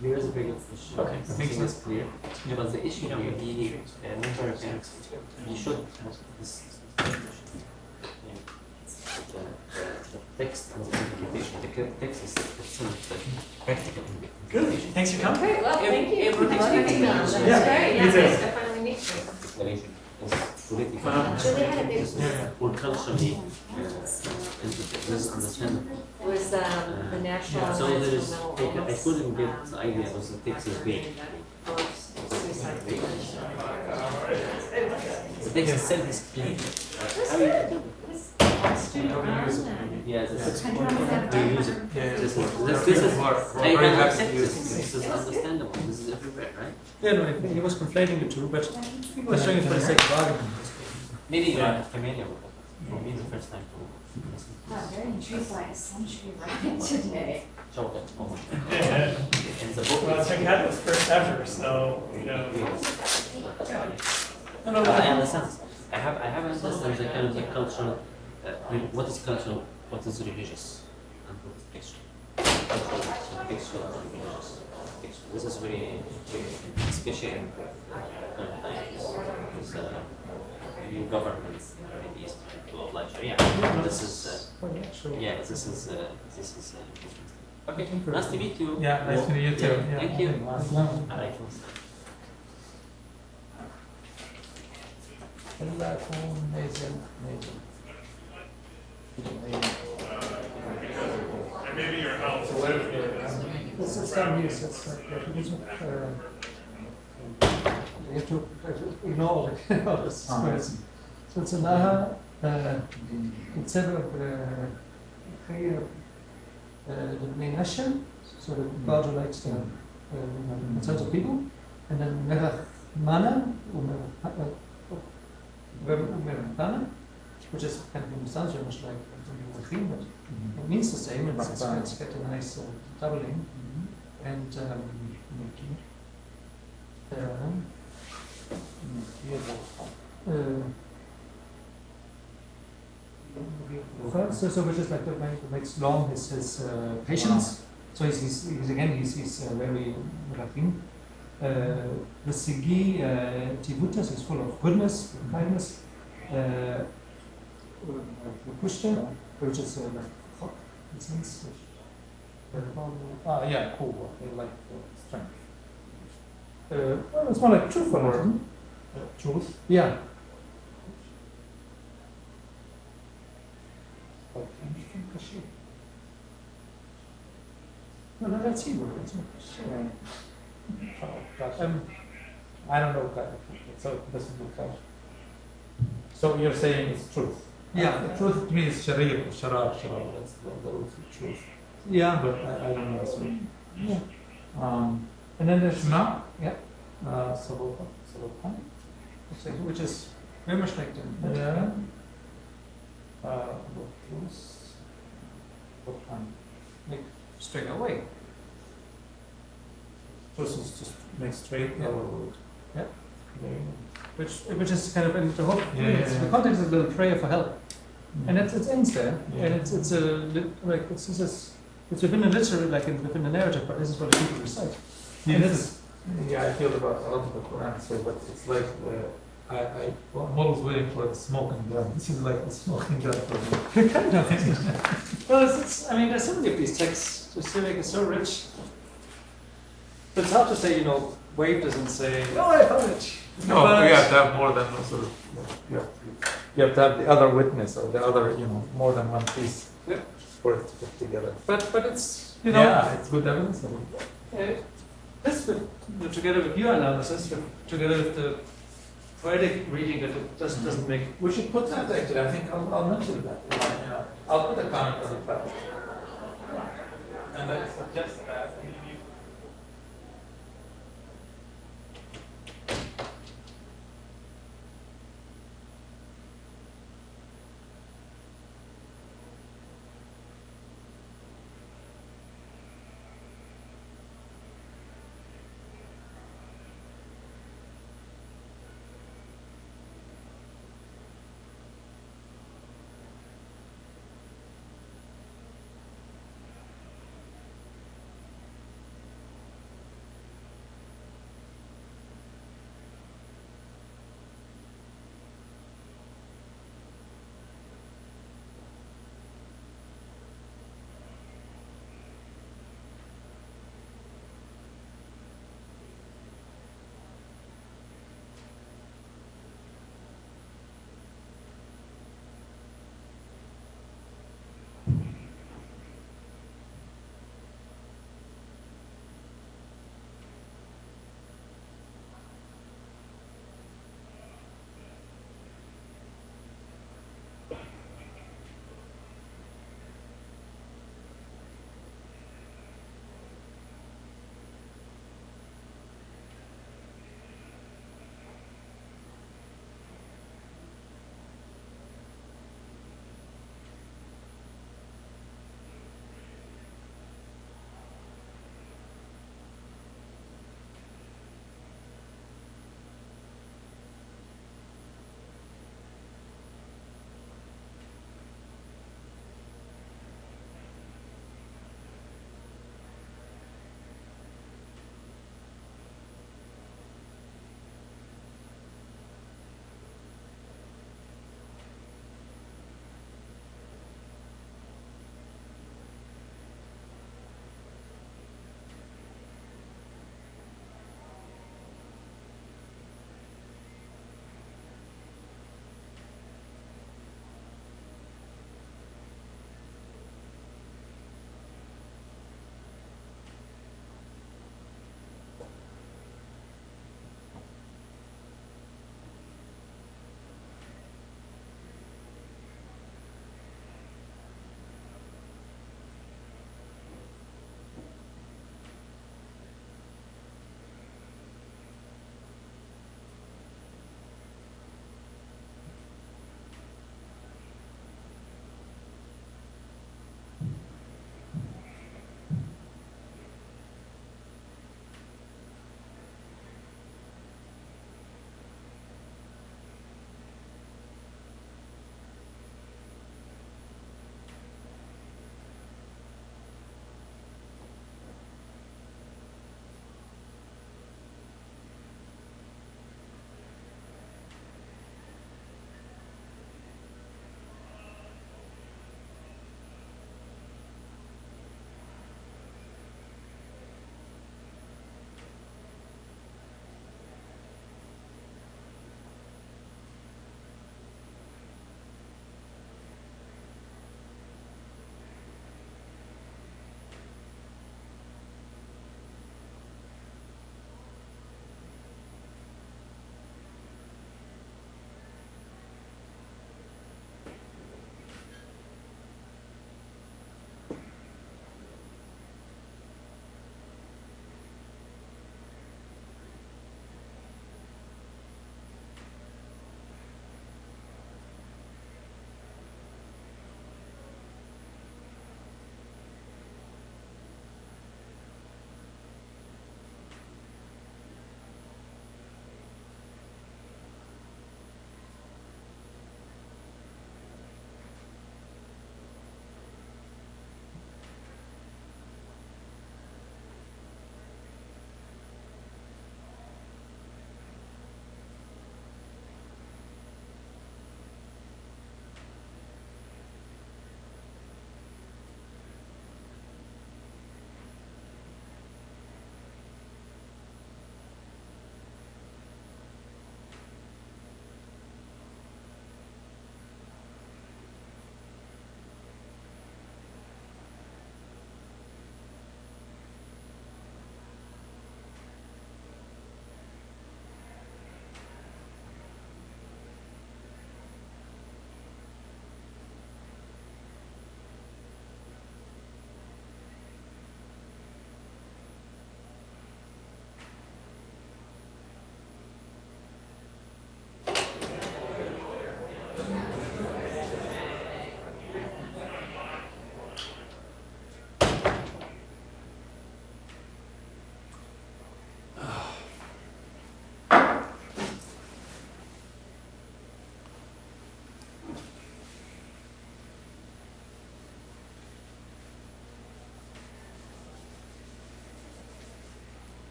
There is a very good issue. Okay, makes sense. Clear. But the issue here, you should have this. The text and the interpretation. The text is itself the practical Good. Thanks for coming. Great, well, thank you for expecting them. That's Yeah, great. me Yeah, too. nice to finally meet you. declaration is political. Julie had a big Or culturally misunderstandable. It was the National So there is, Environmental I couldn't get the idea was the text is big. Suicide prevention. The text itself is clean. How you yeah, this is we use it. This is I can accept this. This is understandable. This is everywhere, right? Yeah, no, he was conflating the two, but he was showing it for the sake of argument. Maybe you are familiar with it. For me, the first time to listen. Wow, very intrigued by a century writing today. So that almost. And the book Well, is Trinidad was first ever, so, you know. I understand. I have understand the kind of the cultural. What is cultural? What is religious? And what is textual? Textual and religious. Textual. This is very especially in current times. Because new governments in the East to apply Sharia. This is yeah. This is okay. Nice to meet you. Yeah, nice to meet you too. Yeah. Thank you. Yeah. Maybe your house. This is some use. You have to ignore all this words. So it's another consider the main nation, so the God relates to concerns of people, and then Merachmana, which is kind of sounds very much like Rahim, but it means the same. It's got a nice doubling, and so which is like that makes long his patience. So he's very Rahim. The Sigi Tivutas is full of goodness, kindness. Kushta, which is like in sense. Yeah, cool. They like strength. Well, it's more like truthfulness. Truth. Yeah. No, that's Hebrew. It's not. I don't know, so it doesn't look like. So you're saying it's truth? Yeah, the truth means sharir, sharar, that's the root of truth. Yeah, but I don't know. So, yeah. And then there's Shema, yeah. Saloka, which is very much like the make straight away. Truth is just make straight away. Yeah. Which is kind of in the whole the context is a little prayer for help, and it ends there, and it's within the literary, like within the narrative, but this is what the people recite. I feel about a lot of the Qur'an, so but it's like I models waiting for the smoking gun. This is like the smoking gun for me. Kind of. Well, I mean, there's so many of these texts. The Syriac is so rich, but it's hard to say. Wave doesn't say, "Oh, I found it." No, but you have to have more than sort of. You have to have the other witness or the other, more than one piece for it to fit together. But it's it's good evidence. This together with your analysis, together with the poetic reading that it just doesn't make. We should put that actually. I think I'll mention that. I'll put a comment on the page. And I suggest.